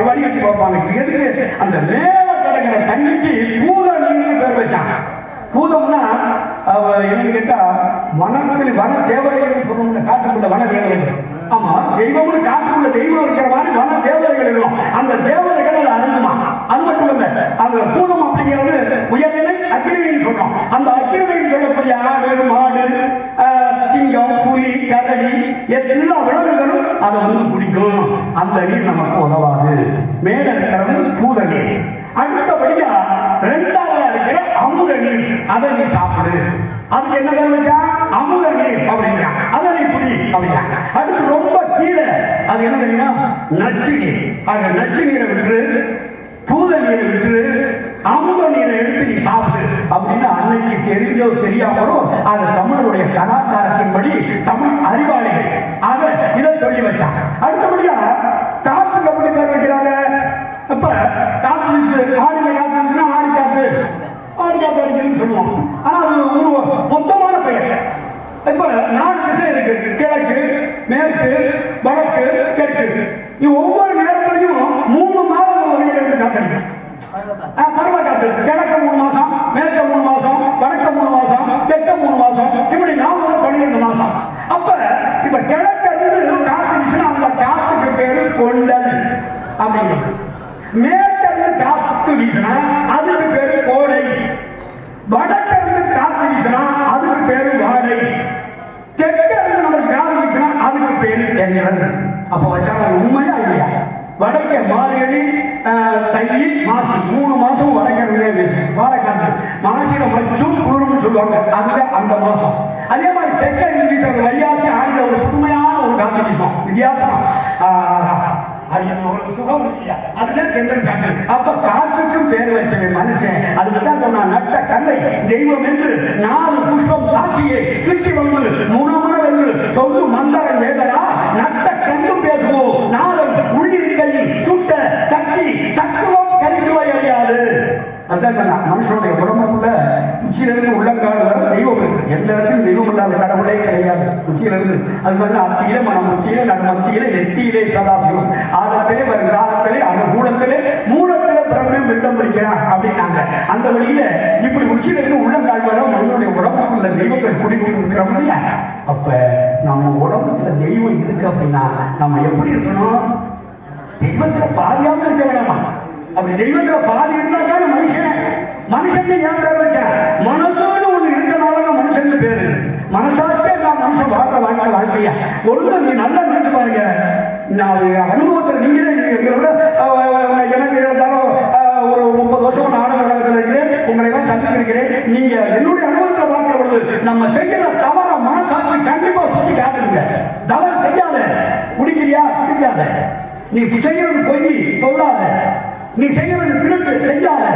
வடிகட்டி பார்ப்பாங்க. எதுக்கு? அந்த மேல கிடக்கிற தண்ணிக்கு பூத நீர்னு பேர் வச்சாங்க. பூதம்னா என்னன்னு கேட்டா வனத்தில் வன தேவதைகள் சொல்லுவாங்க. காட்டுக்குள்ள வன தேவதைகள். ஆமா, தெய்வம்னு காட்டுக்குள்ள தெய்வம் இருக்கிற மாதிரி வன தேவதைகள் இருக்கும். அந்த தேவதைகள் அது அடங்குமா? அது மட்டும் இல்ல, அந்த பூதம் அப்படிங்கிறது உயர்நிலை அக்கிரவின்னு சொல்றோம். அந்த அக்கிரவின்னு சொல்லக்கூடிய ஆடு, மாடு, சிங்கம், புலி, கரடி எல்லா விலங்குகளும் அதை வந்து குடிக்கும். அந்த நீர் நமக்கு உதவாது. மேல இருக்கிறது பூத நீர். அடுத்தபடியா 2வது இருக்கிற அமுத நீர், அதை நீ சாப்பிடு. அதுக்கு என்ன பேர் வச்சா? அமுத நீர் அப்படிங்கிறாங்க. அதை நீ குடி அப்படிங்கிறாங்க. அடுத்து ரொம்ப கீழே அது என்ன தெரியுமா? நச்சு நீர். ஆக நச்சு நீரை விட்டு பூத நீரை விட்டு அமுத நீரை எடுத்து நீ சாப்பிடு அப்படின்னு அன்னைக்கு தெரிஞ்சோ தெரியாமலோ அது தமிழருடைய கலாச்சாரத்தின்படி தமிழ் அறிவாளிகள் ஆக இதை சொல்லி வச்சாங்க. அடுத்தபடியா காற்றுக்கு எப்படி பேர் வைக்கிறாங்க? அப்ப காற்று ஆடில காற்று ஆடி காற்று, ஆடி காற்று அடிக்கிறதுன்னு சொல்லுவோம். ஆனா அது ஒரு மொத்தமான பெயர். இப்ப 4 திசை இருக்கு, கிழக்கு, மேற்கு, வடக்கு, தெற்கு. இது ஒவ்வொரு நேரத்திலையும் 3 மாதம் வகையில் இருந்து காத்தடிக்கும். பருவ காத்து கிழக்கு 3 மாசம், மேற்கு 3 மாசம், வடக்கு 3 மாசம், தெற்கு 3 மாசம், இப்படி 12 மாசம். அப்ப இப்ப கிழக்கு இருந்து காத்து வீசினா அந்த காத்துக்கு பேரு கொண்டல் அப்படிங்கிறது. மேற்கிருந்து காத்து வீசினா அதுக்கு பேரு கோடை. வடக்கிருந்து காத்து வீசினா அதுக்கு பேரு வாடை. தெற்கிருந்து நம்ம காத்து வீசினா அதுக்கு பேரு தென்றல். அப்ப வச்சாங்க உண்மையா இல்லையா? வடக்க மார்கழி, தை, மாசி 3 மாசம் வடக்கிருந்து வாடக்காத்து. மாசியில மச்சும் குளிரும் சொல்லுவாங்க, அதுதான் அந்த மாசம். அதே மாதிரி தெற்க இருந்து வீசுறது வைகாசி, ஆடியில ஒரு புதுமையான ஒரு காத்து வீசும், வித்தியாசம். அது ஒரு சுகம் இல்லையா? அதுதான் தென்றல் காற்று. அப்ப காற்றுக்கும் பேர் வச்ச மனுஷன் அதுக்குதான் சொன்னா நட்ட கல்லை தெய்வம் என்று 4 புஷ்பம் சாட்சியை சுற்றி வந்து முனமுனவென்று சொல்லு மந்தரம் ஏதடா நட்ட கல்லும் பேசுவோம் நாளும் உள்ளிருக்கையில் சுட்ட சக்தி சத்துவம் கரிச்சுவை அறியாது. அதான் மனுஷனுடைய உடம்புக்குள்ள உச்சியிலிருந்து உள்ளங்கால் வர தெய்வம் இருக்கு. எந்த இடத்திலும் தெய்வம் இல்லாத கடவுளே கிடையாது. உச்சியிலிருந்து அது மாதிரி அத்தியிலே மனம் உச்சியிலே நடுமத்தியிலே நெத்தியிலே சதாசிவம் ஆழத்திலே வரும் காலத்திலே அனுகூலத்திலே மூலத்திலே பிரபலம் விட்டம் பிடிக்கிறான் அப்படின்னாங்க. அந்த வழியில இப்படி உச்சியிலிருந்து உள்ளங்கால் வர மனிதனுடைய உடம்புக்குள்ள தெய்வங்கள் குடிக்கொண்டு இருக்கிறோம் இல்லையா? அப்ப நம்ம உடம்புக்குள்ள தெய்வம் இருக்கு அப்படின்னா நம்ம எப்படி இருக்கணும்? தெய்வத்துல பாதியாவது இருக்க வேணாமா? அப்படி தெய்வத்துல பாதி இருந்தாக்கான மனுஷன் ஏன் பேர் வச்சேன்? மனசோடு ஒண்ணு இருக்கனால மனுஷன் பேரு. மனசாட்சியே நான் மனுஷன் வாழ்க்கை வாழ்க்கையா ஒண்ணு நீ நல்லா நினைச்சு பாருங்க. நான் அனுபவத்தில் நீங்களே எனக்கு இருந்தாலும் ஒரு 30 வருஷம் நாடக காலத்தில் இருக்கிறேன். உங்களை எல்லாம் சந்திச்சிருக்கிறேன். நீங்க என்னுடைய அனுபவத்தில் பார்க்கிற பொழுது நம்ம செய்யற தவற மனசாட்சி கண்டிப்பா சொல்லி காட்டுங்க. தவறு செய்யாத. குடிக்கிறியா? குடிக்காத. நீ செய்யறது பொய் சொல்லாத. நீ செய்யறது திருட்டு செய்யாத.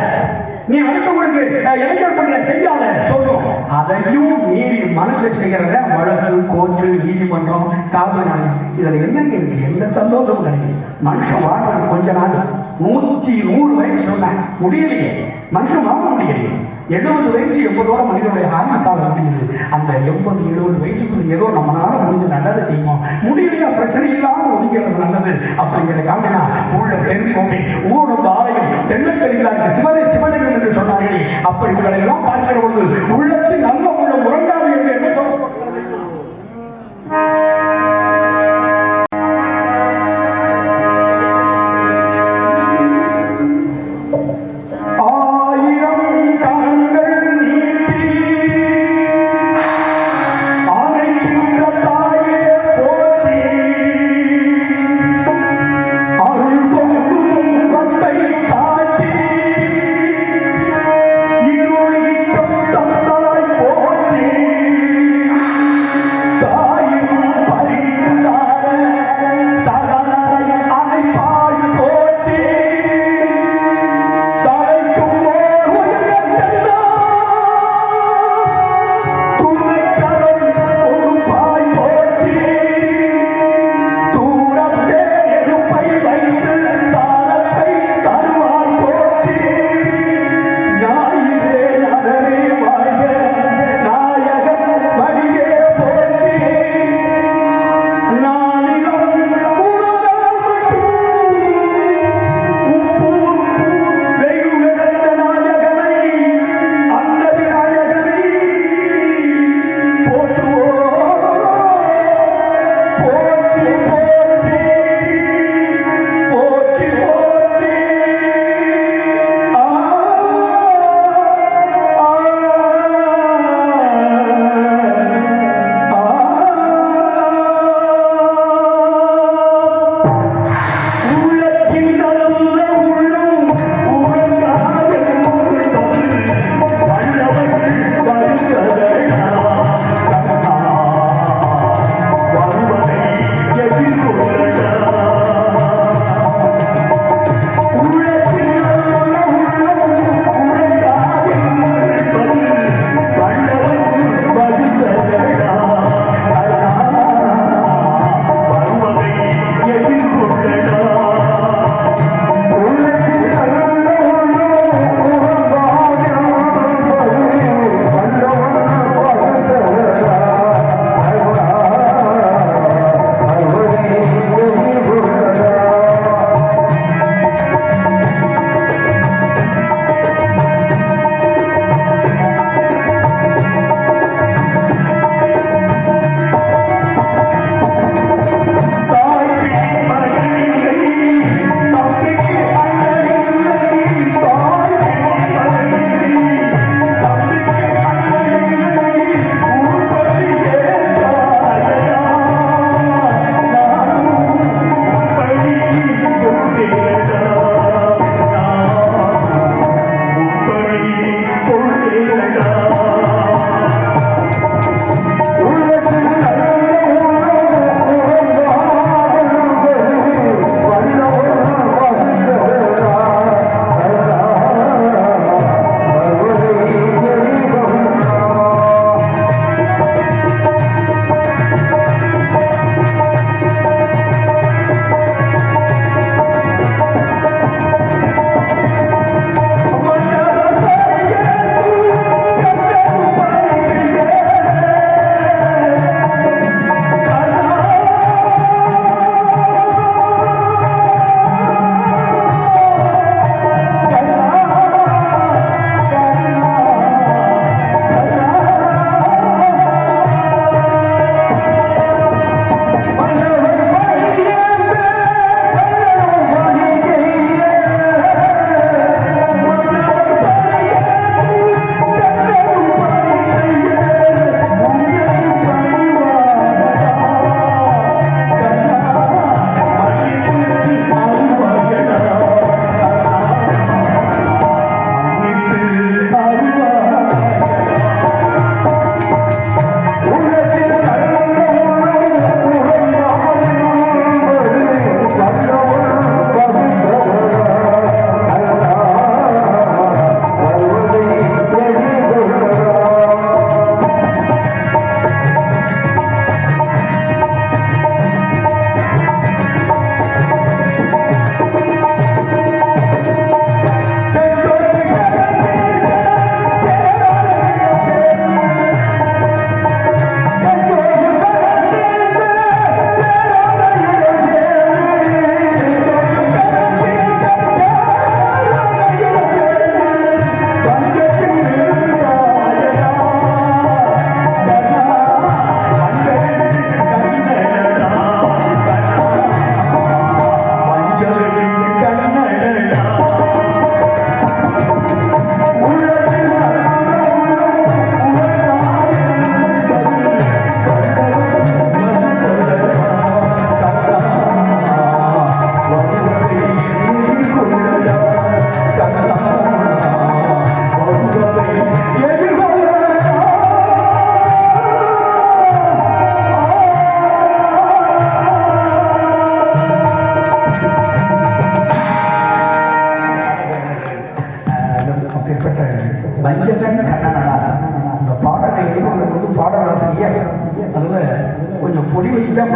நீ அடுத்தவங்களுக்கு இடைஞ்சல் பண்ற செய்யாத சொல்லும். அதையும் மீறி மனசை செய்யறத வழக்கு கோர்ட்டு நீதிமன்றம் காவல் நிலையம் இதுல என்ன இருக்கு? எந்த சந்தோஷமும் கிடையாது. மனுஷன் வாழ்றது கொஞ்ச நாள் 100 வயசு சொன்ன முடியலையே. மனுஷன் வாழ முடியலையே. 70 வயசு 80ஓட மனிதனுடைய ஆயுள் காலம் முடியுது. அந்த 80-70 வயசுக்குள்ள ஏதோ நம்மளால முடிஞ்ச நல்லதை செய்வோம். முடியலையா? பிரச்சனை இல்லாம ஒதுங்கிறது நல்லது அப்படிங்கிற காரணா உள்ள பெண் கோவில் ஊடும் ஆலயம் தென்னத்தெளிகிறார்கள் சிவனை சிவனிடம் என்று சொன்னார்களே. அப்படி உங்களை எல்லாம் பார்க்கிற பொழுது உள்ளத்தில் நல்ல உள்ள முரண்டாது என்று என்ன சொல்ல போற்றி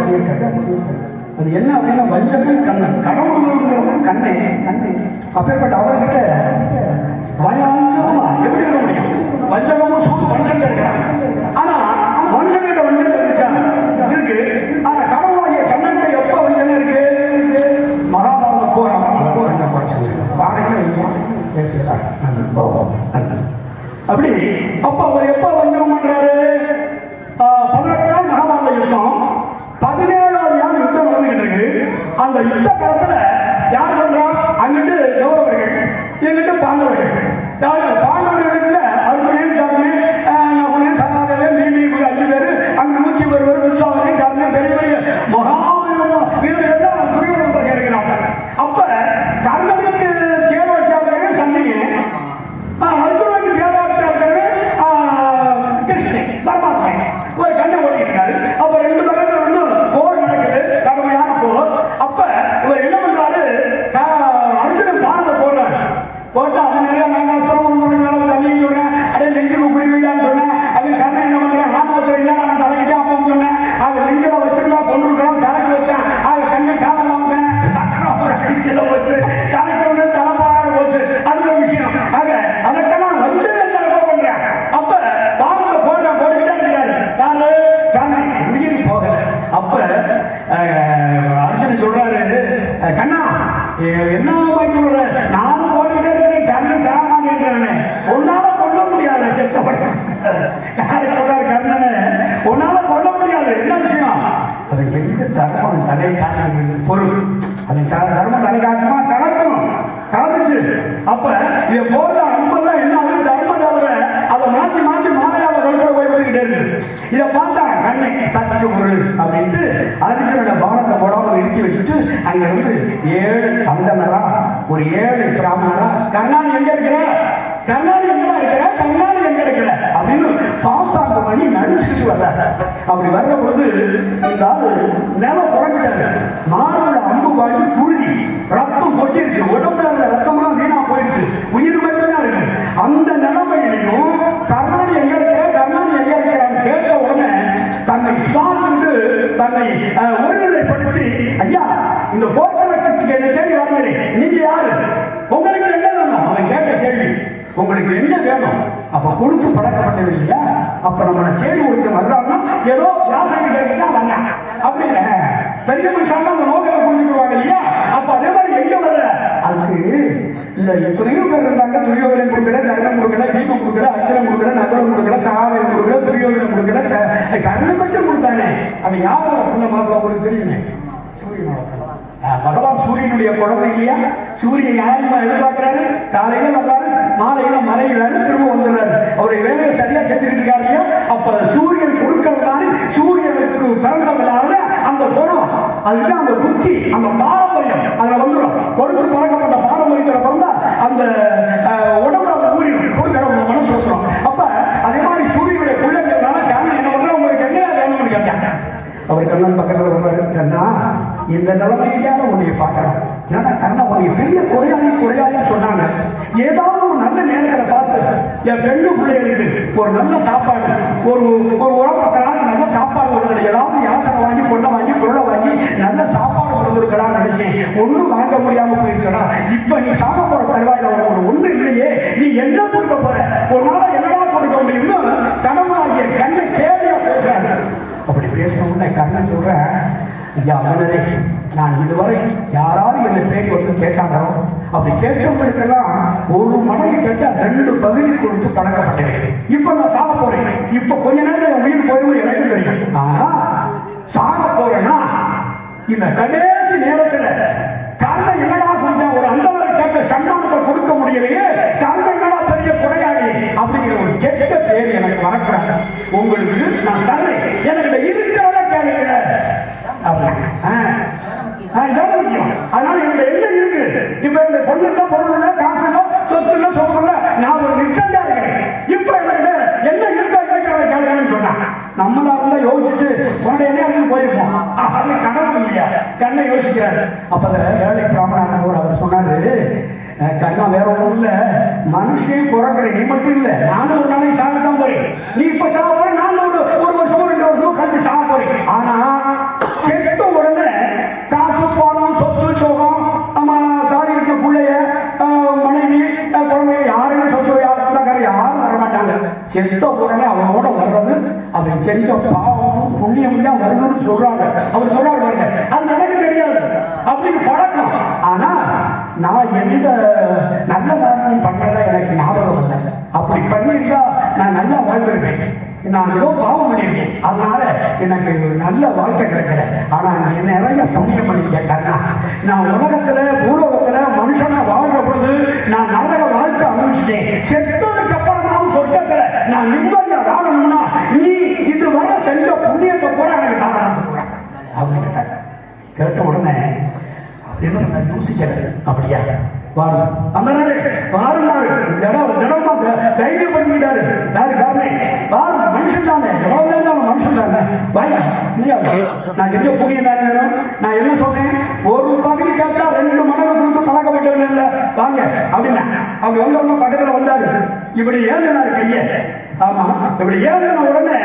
பண்ணியிருக்காரு. அது என்ன அப்படின்னா வஞ்சகம் கண்ணன், கடவுளுங்கிறது கண்ணே. அப்பேற்பட்ட அவர்கிட்ட வஞ்சகமா எப்படி இருக்க முடியும்? வஞ்சகமும் சூது மனுஷன் இருக்கிறான். ஆனா மனுஷன்கிட்ட வஞ்சகம் இருந்துச்சா? இருக்கு. ஆனா கடவுளாகிய கண்ணன்கிட்ட எப்ப வஞ்சகம் இருக்கு? மகாபாரத போர் பாடல்கள் பேசுகிறார். அப்படி அப்ப அவர் எப்ப வஞ்சகம் பண்றாரு? 18 நாள் மகாபாரத யுத்தம், 17வது நாள் யுத்தம் நடந்துகிட்டு இருக்கு. அந்த யுத்த காலத்துல யார் பண்றா? அங்கிட்டு கௌரவர்கள், எங்கிட்டு பாண்டவர்கள். பாண்டவர்களுக்கு அர்ஜுனன், கர்ணன், நகுலன், சகாதேவன், நீதி 5 பேரு, அங்க 100 பேர் விஸ்வாசன், கர்ணன், பெரிய பெரிய வீரர்கள் துரியோதனத்தை கேட்கிறாங்க. அப்ப கர்ணனுக்கு கேள்வி சண்டையை, அர்ஜுனனுக்கு கேள்வி கிருஷ்ணன் பரமாத்மா ஒரு கண்ணை ஓடிட்டு இருக்காரு. அப்ப 2 பக்கத்துல வந்து போர் நடக்குது, கடுமையான போர். அப்ப இவர் என்ன பண்றாரு? அர்ஜுனன் பானத்தை போடுறாரு. போட்டு அது நிறைய நாங்காஸ்திரம் தண்ணி சொன்னேன், அதே நெஞ்சுக்கு குறிவிடான்னு சொன்னேன். அது கண்ணன் என்ன பண்றேன்? ராமபத்திரம் இல்லை, நான் தலைக்கிட்டே அப்பா சொன்னேன். அது நெஞ்சில வச்சிருந்தா கொண்டிருக்கலாம், தலைக்கு வச்சேன். அது கண்ணை காவலாம் சக்கரம் அடிச்சத போச்சு, தலைக்கு வந்து தலைப்பாக போச்சு. அது ஒரு விஷயம். ஆக அதற்கெல்லாம் வந்து என்ன பண்றேன்? அப்ப பானத்தை போட்டுக்கிட்டே இருக்காரு. யாரு? கண்ணன் உயிர் போகல. அப்ப அர்ஜுனன் சொல்றாரு, கண்ணா என்ன சொல்ற? நானும் போட்டுக்கிட்டே இருக்கிறேன், கண்ணன் சாமான் உன்னால கொல்ல முடியாது. செத்தப்பட யாரு சொல்றாரு? கண்ணனை உன்னால கொல்ல முடியாது. என்ன விஷயம்? அதை செஞ்ச தர்மம் தலை காக்க பொருள். அதை தர்மம் தலை காக்குமா? கலக்கணும். கலந்துச்சு. அப்ப இதை போடுற அன்பெல்லாம் என்ன ஆகுது? தர்மம் தவிர அதை மாற்றி மாற்றி மாலையாவை கழுத்துல போய் போய்கிட்டே இருக்கு. இதை பார்த்தா கண்ணை சற்று ஒரு அப்படின்ட்டு அர்ஜுனோட பானத்தை போடாம நிறுத்தி வச்சுட்டு அங்க இருந்து 7 அந்தனரா, ஒரு 7 பிராமணரா, கண்ணாடி எங்க இருக்கிற? கண்ணாடி எங்கடா இருக்கிற? கண்ணாடி எங்க இருக்கிற அப்படின்னு பாசாங்க பண்ணி நடிச்சுட்டு வர்றாரு. அப்படி வர்ற பொழுது இந்த ஆளு நிலம் குறைஞ்சிட்டாரு. மாரோட அம்பு வாங்கி குருதி ரத்தம் கொட்டிருச்சு. உடம்புல அந்த ரத்தம்லாம் வீணா போயிருச்சு, உயிர் மட்டும்தான் இருக்கு. அந்த நிலைமையிலையும் கர்ணாடி எங்க இருக்கிற? கர்ணாடி எங்க இருக்கிறான்னு கேட்ட உடனே தன்னை சுதாரிச்சுட்டு தன்னை ஒருநிலைப்படுத்தி, ஐயா இந்த போர்க்களத்துக்கு என்ன தேடி வரேன், நீங்க யாரு? உங்களுக்கு என்ன வேணும்? அவன் கேட்ட கேள்வி, உங்களுக்கு என்ன வேணும்? அப்ப கொடுத்து பழக்கப்பட்டது இல்லையா? அப்ப நம்மளை தேடி ஒருத்தர் வர்றாங்கன்னா ஏதோ யாசனை கேட்டுட்டா வந்தான் அப்படி பெரிய மனுஷன் அந்த நோக்கத்தை புரிஞ்சுக்குவாங்க இல்லையா? அப்ப அதே மாதிரி எங்க வர்ற? அதுக்கு இந்த எத்தனையோ பேர் இருந்தாங்க. துரியோதனன் கொடுக்கல, கர்ணன் கொடுக்கல, தீபம் கொடுக்கல, அர்ஜுனன் கொடுக்கல, நகுலன் கொடுக்கல, சகாதேவன் கொடுக்கல, துரியோதனன் கொடுக்கல, கர்ணன் மட்டும் கொடுத்தானே. அவன் யாரோட பிள்ளை மாப்பிள்ள உங்களுக்கு தெரியுமே? சூரியனோட பகவான் சூரியனுடைய குழந்தை இல்லையா? சூரியன் யாருமா எதிர்பார்க்கிறாரு? காலையில வர்றாரு, மாலையில மறைகிறாரு, திரும்ப வந்துடுறாரு. அவருடைய வேலையை சரியா செஞ்சுக்கிட்டு இருக்காரு இல்லையா? அப்ப சூரியன் கொடுக்கறதுனால சூரியனுக்கு பிறந்ததுனால அந்த குணம், அதுதான் அந்த புத்தி, அந்த பாரம்பரியம் அதுல வந்துடும். கொடுத்து பழக்கப்பட்ட பாரம்பரியத்துல பிறந்தா அந்த உடம்புல அந்த ஊரியம் கொடுக்கிற மனசு வச்சுரும். அப்ப அதே மாதிரி சூரியனுடைய பிள்ளைங்கிறதுனால காரணம் என்ன பண்ற? உங்களுக்கு என்ன வேணும்னு கேட்டாங்க. அவர் கண்ணன் பக்கத்துல வருவாரு. கண்ணா இந்த நிலைமையிலேயாவது உன்னைய பார்க்கறோம். ஏன்னா கண்ணா உன்னைய பெரிய கொடையாளின்னு சொன்னாங்க. ஏதாவது ஒரு நல்ல நேரத்துல பார்த்து என் பெண்ணு பிள்ளைகளுக்கு ஒரு நல்ல சாப்பாடு, ஒரு உரப்பக்கறான நல்ல சாப்பாடு ஒன்று, ஏதாவது யாசனை வாங்கி பொண்ணை வாங்கி பொருளை வாங்கி நல்ல சாப்பாடு கொடுத்துருக்கலாம்னு நினைச்சேன். ஒன்றும் வாங்க முடியாம போயிருக்கா. இப்ப நீ சாப்பிட போற தருவாயில உனக்கு ஒண்ணு இல்லையே, நீ என்ன கொடுக்க போற? ஒரு நாள என்னடா கொடுக்க முடியும்னு கடவுளாகிய கண்ணை கேள்வியா பேசுறாங்க. அப்படி பேசணும்னு கண்ணன் சொல்றேன், ஐயா மன்னரே, நான் இதுவரை யாராவது என்னை தேடி வந்து கேட்டாங்களோ அப்படி கேட்டவங்களுக்கெல்லாம் ஒரு மடங்கு கேட்டா 2 பகுதி கொடுத்து பழக்கப்பட்டேன். இப்ப நான் சாக போறேன். இப்ப கொஞ்ச நேரம் என் உயிர் போயிடும் எனக்கு தெரியும். ஆனா சாக போறேன்னா இந்த கடைசி நேரத்துல கண்ணை என்னடா கொஞ்சம் ஒரு அந்தவரை கேட்ட சன்மானத்தை கொடுக்க முடியலையே, கண்ணை என்னடா பெரிய கொடையாளி அப்படிங்கிற ஒரு கெட்ட பேர் எனக்கு வரக்கூடாது. உங்களுக்கு நான் தர்றேன், எனக்கு இருக்கிறத கேளுங்க. அதனால எங்க என்ன இருக்கு? இப்ப இந்த பொண்ணுல பொருள் இல்ல, காசு இல்ல, சொத்து இல்ல, சொத்து இல்ல, நான் ஒரு நிச்சயா இருக்கிறேன். இப்ப என்ன இருக்கா இருக்கிறத கேளுங்கன்னு சொன்னா நம்மளா இருந்தா யோசிச்சுட்டு உன்னுடைய என்ன போயிருப்போம். அது கடவுள் இல்லையா? கண்ணை யோசிக்கிறாரு. அப்ப ஏழை பிராமணர் அவர் சொன்னாரு, கண்ணா வேற ஒன்றும் இல்ல, மனுஷன் பிறக்கிறேன், நீ மட்டும் இல்ல, நானும் ஒரு நாளைக்கு சாகத்தான் போறேன். நீ இப்ப சாக போற, நானும் ஒரு வருஷம் 2 வருஷம் கழிச்சு சாக போறேன். ஆனா செத்த உடனே காசு பணம் சொத்து சோகம் நம்ம தாய் இருக்க பிள்ளைய மனைவி குழந்தைய யாரையும் சொத்து யாரும் வரமாட்டாங்க. செத்த உடனே அவனோட வர்றது அவன் செஞ்ச பாவம் புண்ணியம் தான் வருதுன்னு சொல்றாங்க. அவர் சொல்றாரு பாருங்க, அது எனக்கு தெரியாது அப்படின்னு பழக்கம். ஆனா நான் எந்த நல்ல காரணம் பண்ணதா எனக்கு ஞாபகம் இல்லை. அப்படி பண்ணியிருந்தா நான் நல்லா வாழ்ந்திருக்கேன். நான் ஏதோ பாவம் பண்ணியிருக்கேன், அதனால எனக்கு நல்ல வாழ்க்கை கிடைக்கல. ஆனா நிறைய புண்ணியம் பண்ணியிருக்கேன் கண்ணா. நான் உலகத்துல பூலோகத்துல மனுஷனை வாழ்ற பொழுது நான் நல்ல வாழ்க்கை அனுபவிச்சுட்டேன். செத்ததுக்கு அப்புறமாவும் சொர்க்கத்துல நான் நிம்மதியா வாழணும்னா நீ இது வர செஞ்ச புண்ணியத்தை கூட எனக்கு நான் நடந்துக்கிறேன் அப்படின்னு கேட்டாங்க. கேட்ட உடனே அவர் என்ன பண்ண யோசிக்கிறாரு. அப்படியா வாரும் அந்த வாருமாறு தினமா தைரியப்படுத்திக்கிட்டாரு. யாரு காரணம்? வாரும் மனுஷன் தானே, எவ்வளவு இருந்தாலும் மனுஷன் தானே. வாங்க நான் எங்க புண்ணியம் தானே வேணும். நான் என்ன சொன்னேன், ஒரு பகுதி கேட்டா 2 மடங்கு கொடுத்து பழக்கப்பட்டவன் இல்லை. வாங்க அப்படின்னா அவங்க வந்தவங்க பக்கத்துல வந்தாரு. இப்படி ஏந்தினாரு கைய. ஆமா இப்படி ஏந்தின உடனே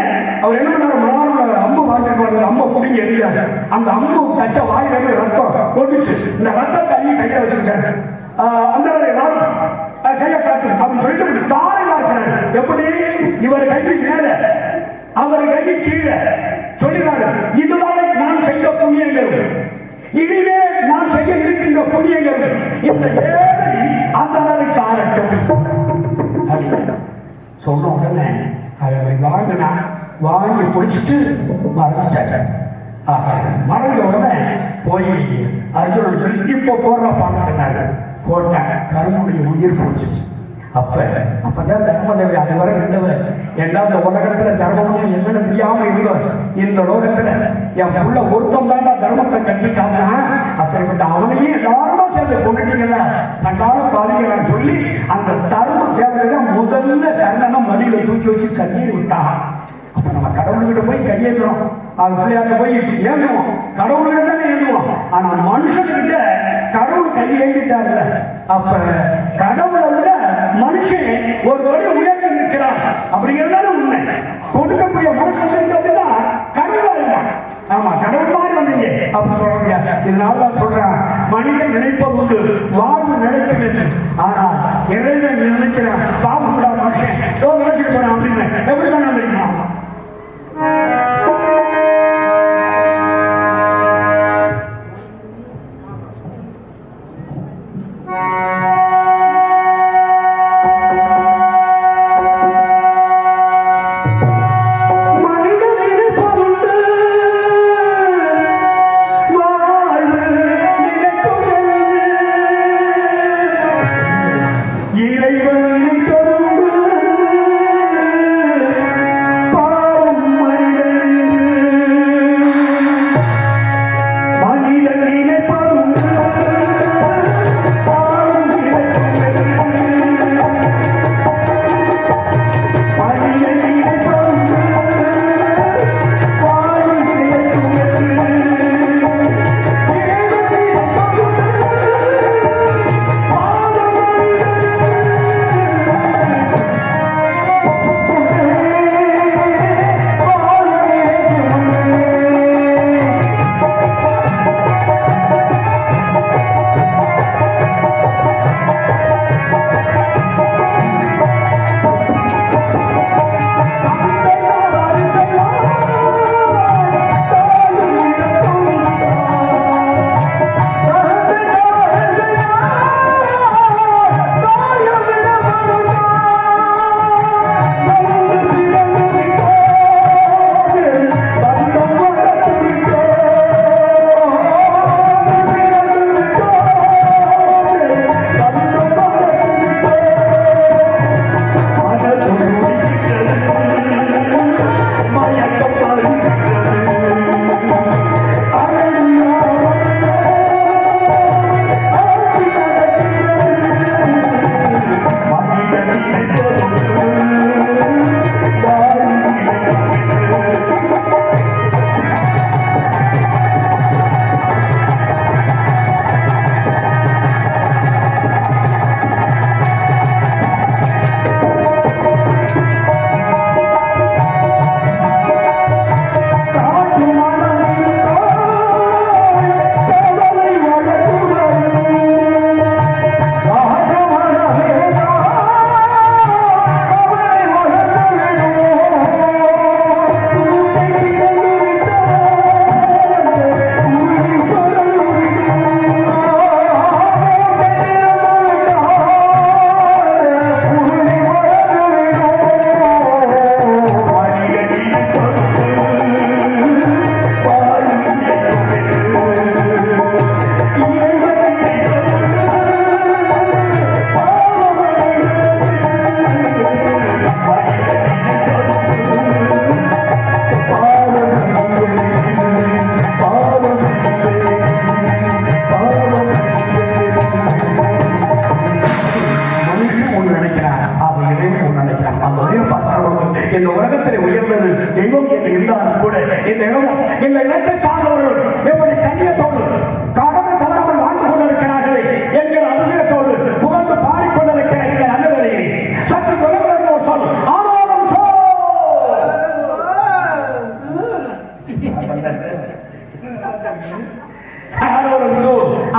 அவர் என்ன பண்ணாரு, மாறுல அம்பு வாங்கிட்டு அம்பை பிடிங்கி எரிஞ்சாரு. அந்த அம்பு கச்ச வாயில ரத்தம் கொண்டுச்சு. இந்த ரத்தம் தண்ணி கையில வச்சுக்கிட்டாரு. அந்த எல்லாரும் கையை காட்டு அப்படின்னு சொல்லிட்டு தாரை பார்க்கிறாரு. எப்படி இவர் கைக்கு மேல அவர் கைக்கு கீழே சொல்லினாரு, இதுவரை நான் செய்த புண்ணியங்கள், இனிமே நான் செய்ய இருக்கின்ற புண்ணியங்கள் இந்த ஏழை அந்த நாளை சாரட்டும் சொன்ன உடனே அவரை வாங்கினா வாங்கி குடிச்சிட்டு மறைஞ்சிட்டாங்க. மறைஞ்ச உடனே போய் அர்ஜுனன் சொல்லி இப்போ போடுற பணத்தினாரு போட்டாங்க. கருணுடைய உயிர் போச்சு. அப்பதான் தர்மதேவி அதுவரை நின்றவர். ஏன்னா இந்த உலகத்துல தர்மம்னா என்னன்னு தெரியாம இருந்தவர். இந்த லோகத்துல என் புள்ள ஒருத்தம் தாண்டா தர்மத்தை கட்டிட்டாங்க. அப்படிப்பட்ட அவனையும் எல்லாருமா சேர்ந்து கொண்டுட்டீங்கல்ல, கண்டாலும் பாதிக்கிறான்னு சொல்லி அந்த தர்ம தேவதை தான் முதல்ல கண்ணனை மடியில தூக்கி வச்சு கண்ணீர் விட்டாங்க. அப்ப நம்ம கடவுள்கிட்ட போய் கையேற்றுறோம், அது பிள்ளையாட்ட போய் ஏந்துவோம், கடவுள்கிட்ட தானே ஏந்துவோம். ஆனா மனுஷன்கிட்ட கடவுள் கை ஏந்திட்டார்ல, அப்ப கடவுளை விட மனுஷன் ஒரு வழி உயர்ந்து நிற்கிறான் அப்படிங்கிறதால உண்மை. கொடுக்கக்கூடிய மனசு அப்படின்னா கடவுளா இருந்தான். ஆமா கடவுள் மாதிரி வந்தீங்க அப்படி சொல்ல முடியாது. இதனால தான் சொல்றேன், மனிதன் நினைப்பது உண்டு வாழ்வு நினைக்கிறது. ஆனா இறைவன் நினைக்கிறான் பாவம் கூட மனுஷன் நினைச்சிட்டு போறான் அப்படின்னு எப்படி தானே தெரியுமா? இந்த உலகத்தில் உயர்ந்தது தெய்வம் என்று இருந்தாலும் கூட இந்த இடம் இந்த இடத்தை சார்ந்தவர்கள் எப்படி கண்ணியத்தோடு கடமை தவறாமல் வாழ்ந்து கொண்டிருக்கிறார்களே என்கிற அதிசயத்தோடு புகழ்ந்து பாடிக்கொண்டிருக்கிற இந்த நல்ல வேலையை சற்று தொலைவில் சொல்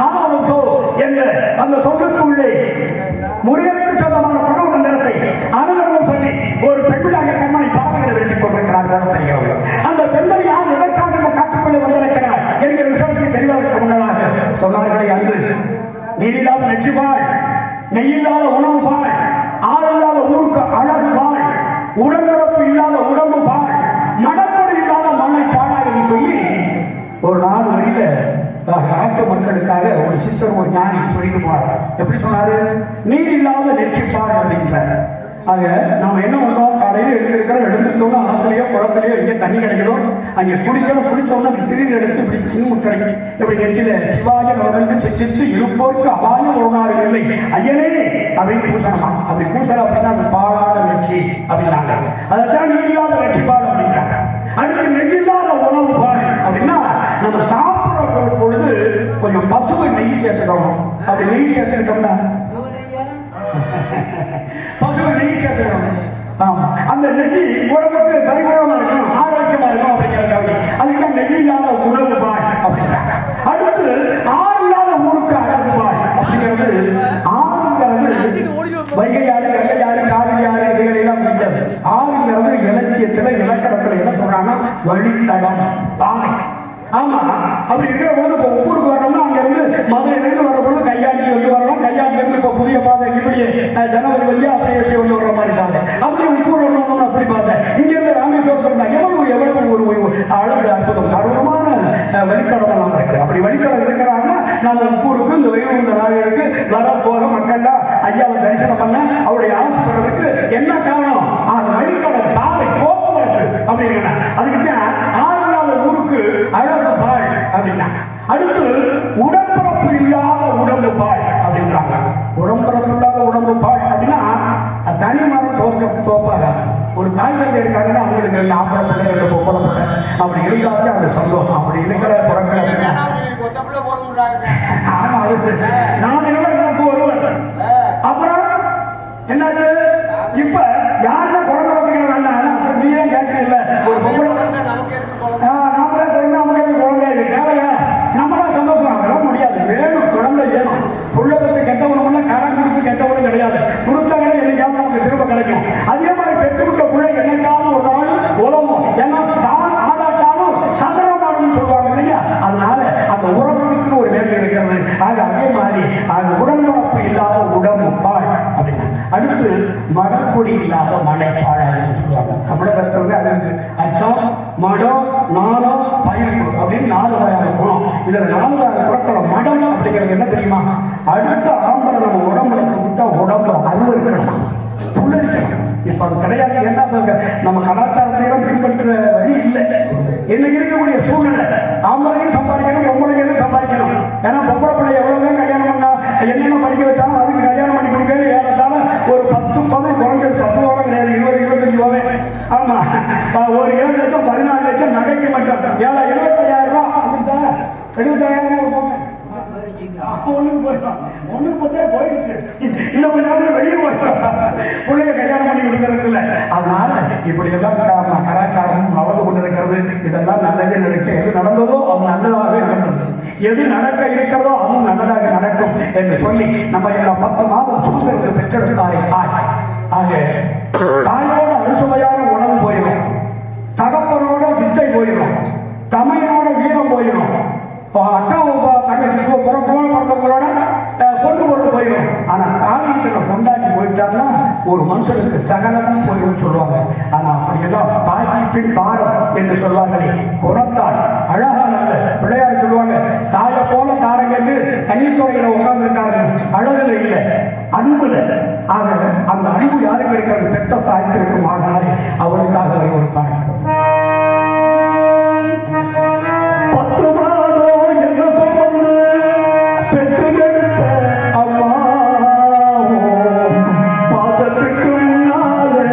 ஆனாலும் என்ற அந்த சொல்லுக்குள்ளே முறைகளுக்கு சொந்தமான பணம் நிறத்தை அனுபவம் சொல்லி ஒரு பெண்மணியாக கண்மணி பாதைகளை வெட்டிக் கொண்டிருக்கிறார் போல தெரிகிறது. அந்த பெண்மணி யார் எதற்காக இந்த காட்டுக்குள்ளே வந்திருக்கிறார் என்கிற விஷயத்தை தெரிவதற்கு முன்னதாக சொன்னார்களே அன்று நீரில்லாத நெற்றி பாழ், நெய்யில்லாத உணவு பாழ், ஆறில்லாத ஊருக்கு அழகு பாழ், உடன்பிறப்பு இல்லாத உடம்பு பாழ், மனப்பொடி இல்லாத மண்ணை பாழா என்று சொல்லி ஒரு 4 வரியில நாட்டு மக்களுக்காக ஒரு சித்தர் ஒரு ஞானி சொல்லிட்டு போனார். எப்படி சொன்னாரு? நீர் இல்லாத நெற்றிப்பாடு அப்படின்றார். ஆக நாம என்ன பண்றோம்? காலையில எடுத்துட்டோம்னா ஆற்றுலையோ குளத்திலேயோ எங்கே தண்ணி கிடைக்கிறோம் அங்கே குடிக்கிறோம். குடிச்சோம்னா திடீர்னு எடுத்து இப்படி சின்முத்திரை இப்படி நெற்றில சிவாய நவரண்டு சித்து இருப்போருக்கு அபாயம் ஒரு நாள் இல்லை ஐயனே அப்படின்னு பூசணமா. அப்படி பூசல அப்படின்னா அந்த பாழாத நெற்றி அப்படின்னாங்க. அதைத்தான் நீர் இல்லாத நெற்றிப்பாடு அப்படின்றாங்க. அடுத்து நெய்யில்லாத உணவு பாடு அப்படின்னா நம்ம சாப்பிடுற பொழுது கொஞ்சம் பசுவை நெய் சேர்த்துக்கணும். அப்படி நெய் சேர்த்துக்கிட்டோம்னா பசுவை நெய் சேர்த்துக்கணும். ஆமா, அந்த நெய் உடம்புக்கு பரிபூர்ணமா இருக்கணும், ஆரோக்கியமா இருக்கணும் அப்படிங்கிறதுக்காக அதுதான் நெய் இல்லாத உணவு பாய் அப்படின்றாங்க. அடுத்து ஆறு இல்லாத ஊருக்கு அழகு பாய் அப்படிங்கிறது. ஆறுங்கிறது வைகையாறு, வெள்ளையாறு, காவிரியாறு இவைகள் எல்லாம் பிடிக்காது. ஆறுங்கிறது இலக்கியத்துல இலக்கணத்துல என்ன சொல்றாங்கன்னா வழித்தடம், பானை. ஆமா, அப்படி இருக்கிற பொழுது இப்போ ஊருக்கு வரணும்னா அங்க இருந்து மதுரையிலிருந்து வர பொழுது கையாட்டி வந்து வரணும். கையாட்டி இருந்து இப்போ புதிய பாதை இப்படி ஜனவரி வழியா அப்படியே எப்படி வந்து வர மாதிரி பாதை. அப்படியே உப்பூர் வரணும் அப்படி பார்த்தேன். இங்க இருந்து ராமேஸ்வரம் எவ்வளவு ஒரு அழகு அற்புதம் அற்புதமான வழித்தடம் எல்லாம் இருக்கு. அப்படி வழித்தடம் இருக்கிறாங்கன்னா நம்ம உப்பூருக்கு இந்த வெயில் இந்த நாளைக்கு வர போக மக்கள்லாம் ஐயாவை தரிசனம் பண்ண அவருடைய ஆசைப்படுறதுக்கு என்ன காரணம்? அது வழித்தடம், பாதை, போக்குவரத்து அப்படின்னா அதுக்குதான் ஊருக்கு அழகு பாழ் அப்படின்னா. அடுத்து உடம்பிறப்பு இல்லாத உடம்பு பாழ் அப்படின்றாங்க. உடம்பிறப்பு இல்லாத உடம்பு பாழ் அப்படின்னா தனி மரம் தோப்பாக ஒரு தாய் தந்தை இருக்காங்கன்னா அவங்களுக்கு 2 ஆம்பளை பிள்ளை 2 பொம்பளை பிள்ளை அப்படி இருந்தாலே அது சந்தோஷம். அப்படி இருக்கிற பிறக்கிற ஆமா, அது நான் எனக்கு ஒருவர். அப்புறம் என்னது இப்ப யாருன்னா குழந்தை பார்த்துக்கிற வேண்டாம். அப்புறம் நீ ஏன் கேட்கல? ஒரு பொம்பளை நம்மளா சந்தோஷம் வர முடியாது. வேணும், குழந்தை வேணும். உள்ளபத்து கெட்டவனும் கடன் கொடுத்து கெட்டவனும் கிடையாது. கொடுத்த கடை என்னைக்காவது நமக்கு திரும்ப கிடைக்கும். அதே மாதிரி பெற்றுவிட்ட பிள்ளை என்னைக்காவது ஒரு நாள் உலகம் ஏன்னா தான் ஆடாட்டாலும் சதுரமானு சொல்லுவாங்க இல்லையா? அதனால அந்த உறவுக்கு ஒரு வேலை இருக்கிறது. ஆக அதே மாதிரி அது உடன்பரப்பு இல்லாத உடம்பு பாழ் அப்படின்னா. அடுத்து மடக்குடி இல்லாத மழை பாழாதுன்னு சொல்லுவாங்க. தமிழகத்துல அது அச்சம், மடம், நாணம், பயிர்ப்பு அப்படின்னு 4 வகையான குணம். இதுல 4 வகையான குணத்துல மடம் அப்படிங்கிறது என்ன தெரியுமா? அடுத்த ஆம்பளை நம்ம உடம்புல விட்டா உடம்பு அருவருக்கணும், புல்லரிக்கணும். இப்ப அது கிடையாது. என்ன நம்ம கலாச்சாரத்தையும் பின்பற்ற வழி இல்லை. இன்னைக்கு இருக்கக்கூடிய சூழ்நிலை ஆம்பளையும் சம்பாதிக்கணும், பொம்பளையும் சம்பாதிக்கணும். ஏன்னா பொம்பளை பிள்ளை எவ்வளவுதான் கல்யாணம் பண்ணா என்னென்ன படிக்க வச்சாலும் அதுக்கு கல்யாணம் பண்ணி கொடுக்கிறது ஏறத்தால ஒரு 10 பவன் குறைஞ்சது. 10 பவன் கிடையாது, 20-25 பவன். ஆமா, ஒரு 7 லட்சம் 14 லட்சம் நகைக்கு மட்டும் 75,000 ரூபாய். 75,000 ஒண்ணுக்கு போயிடும். ஒண்ணுக்கு பத்தே போயிடுச்சு. இன்னும் கொஞ்ச நேரத்தில் வெளியே போயிடும். பிள்ளைய கல்யாணம் பண்ணி கொடுக்கறது இல்லை. அதனால இப்படி எல்லாம் கலாச்சாரம் வளர்ந்து கொண்டிருக்கிறது. இதெல்லாம் நல்லதே நடக்க. எது நடந்ததோ அது நல்லதாகவே நடந்தது. எது நடக்க இருக்கிறதோ அதுவும் நல்லதாக நடக்கும் என்று சொல்லி நம்ம எல்லாம் 10 மாதம் சுதந்திரத்தை பெற்றெடுத்தாரே தாய். ஆக தாயோட அறுசுவையான உணவு போயிடும், தகப்பனோட வித்தை போயிடும், தமையனோட வீரம் போயிடும், அக்கா தங்கச்சி பிறந்தவங்களோட பொண்ணு பொண்ணு போயிடும். ஆனா காரியத்துல கொண்டாடி போயிட்டாங்கன்னா ஒரு மனுஷனுக்கு சகலமும் போயிடும் சொல்லுவாங்க. ஆனா அப்படியெல்லாம் தாய்க்கு பின் தாரம் என்று சொல்வார்களே, குணத்தால் அழகான பிள்ளையார் சொல்லுவாங்க. தாயை போல தாரம் என்று கன்னித்துறையில உட்கார்ந்து இருக்காங்க. அழகுல இல்லை, அன்புல. ஆக அந்த அன்பு யாருக்கு இருக்கிறது? பெத்த தாய்க்கு இருக்கும். ஆகாது அவளுக்காக ஒரு பாடம். 10 மாதம் என்ன சொன்னது பெற்று எடுத்த அம்மா பாசத்துக்கு முன்னாலே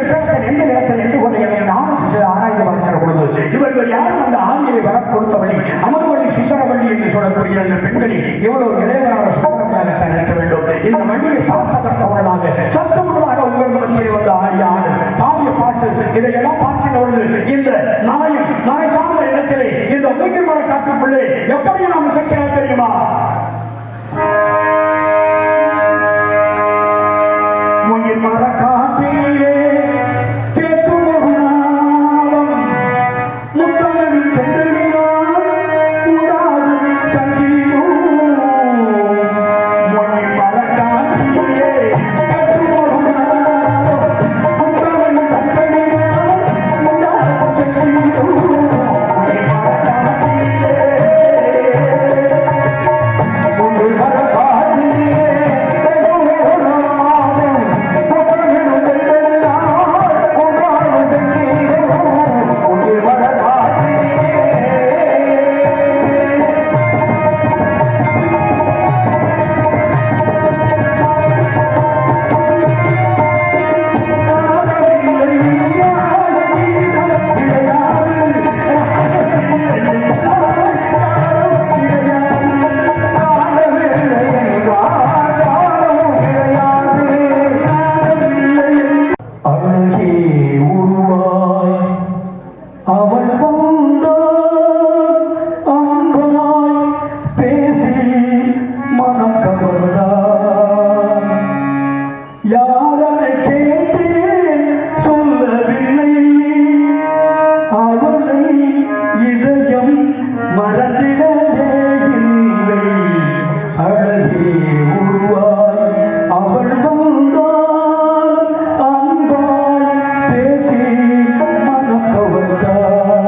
சித்திரத்தில் எந்த இடத்தில் நின்று கொண்டு என்னை நானும் சிறு ஆராய்ந்து பார்க்கிற பொழுது இவர்கள் யாரும் அந்த ஆதியை வர கொடுத்தவழி அமர்வள்ளி சுந்தரவள்ளி என்று சொல்லக்கூடிய அந்த பெண்களில் எவ்வளவு இளையவராக சுந்தரமையாகத்தான் இருக்க வேண்டும். இந்த வண்டியை பார்ப்பதற்கு உள்ளதாக சத்தமுள்ளதாக உங்களுக்கு மத்தியில் வந்து ஆடிய ஆடு பாடிய பாட்டு இதையெல்லாம் பார்க்கின்ற பொழுது இந்த நாய் சார்ந்த இடத்திலே இந்த மூங்கில் மர காட்டுக்குள்ளே எப்படி நாம் இசைக்கிறார் தெரியுமா? மூங்கில் மர காட்டிலே மனம் கவர்ந்தார்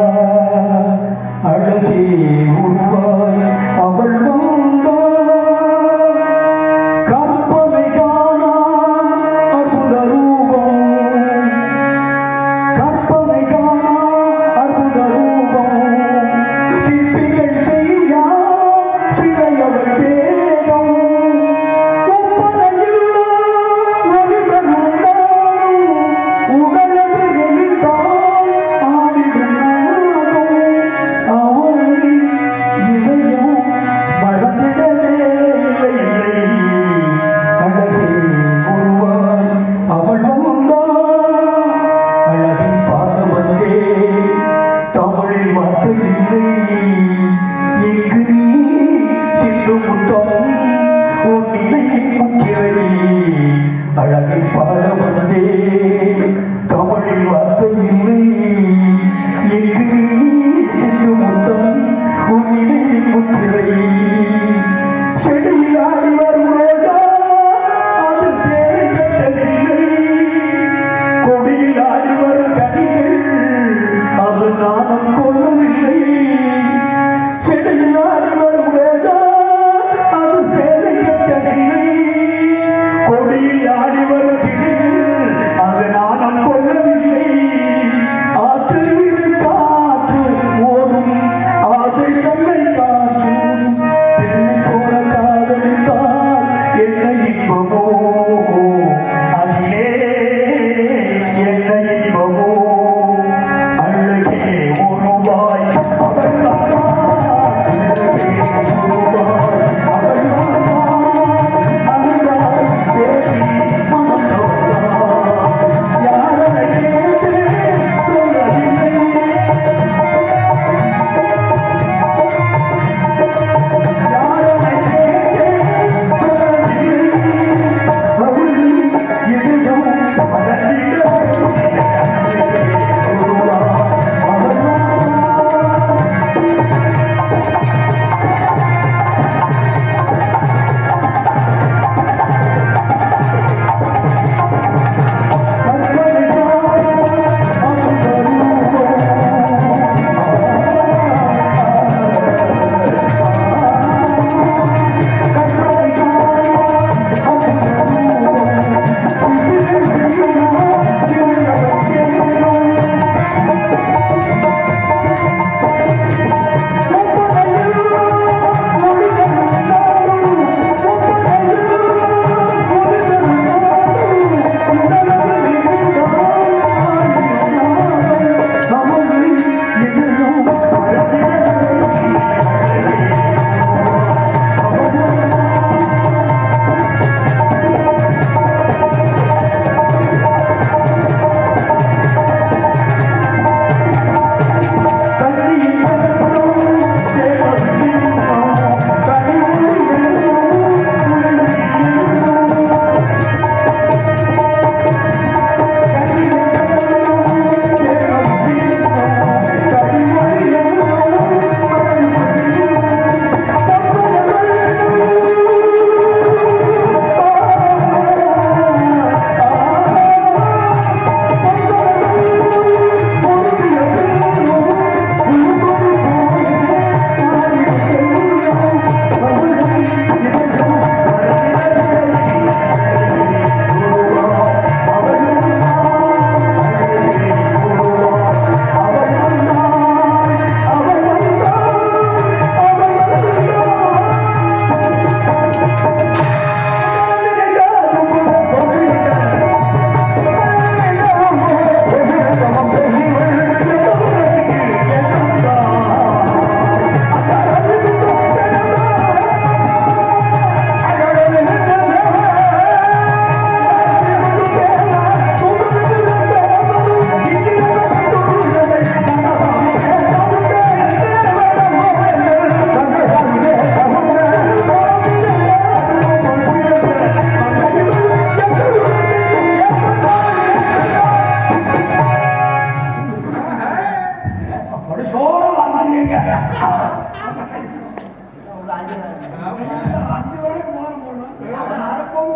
5 வேளைக்கு மோதிரம் போடணும்.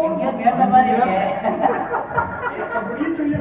எங்கேயோ கேட்ட மாதிரி இருக்கு. அப்படின்னு சொல்லி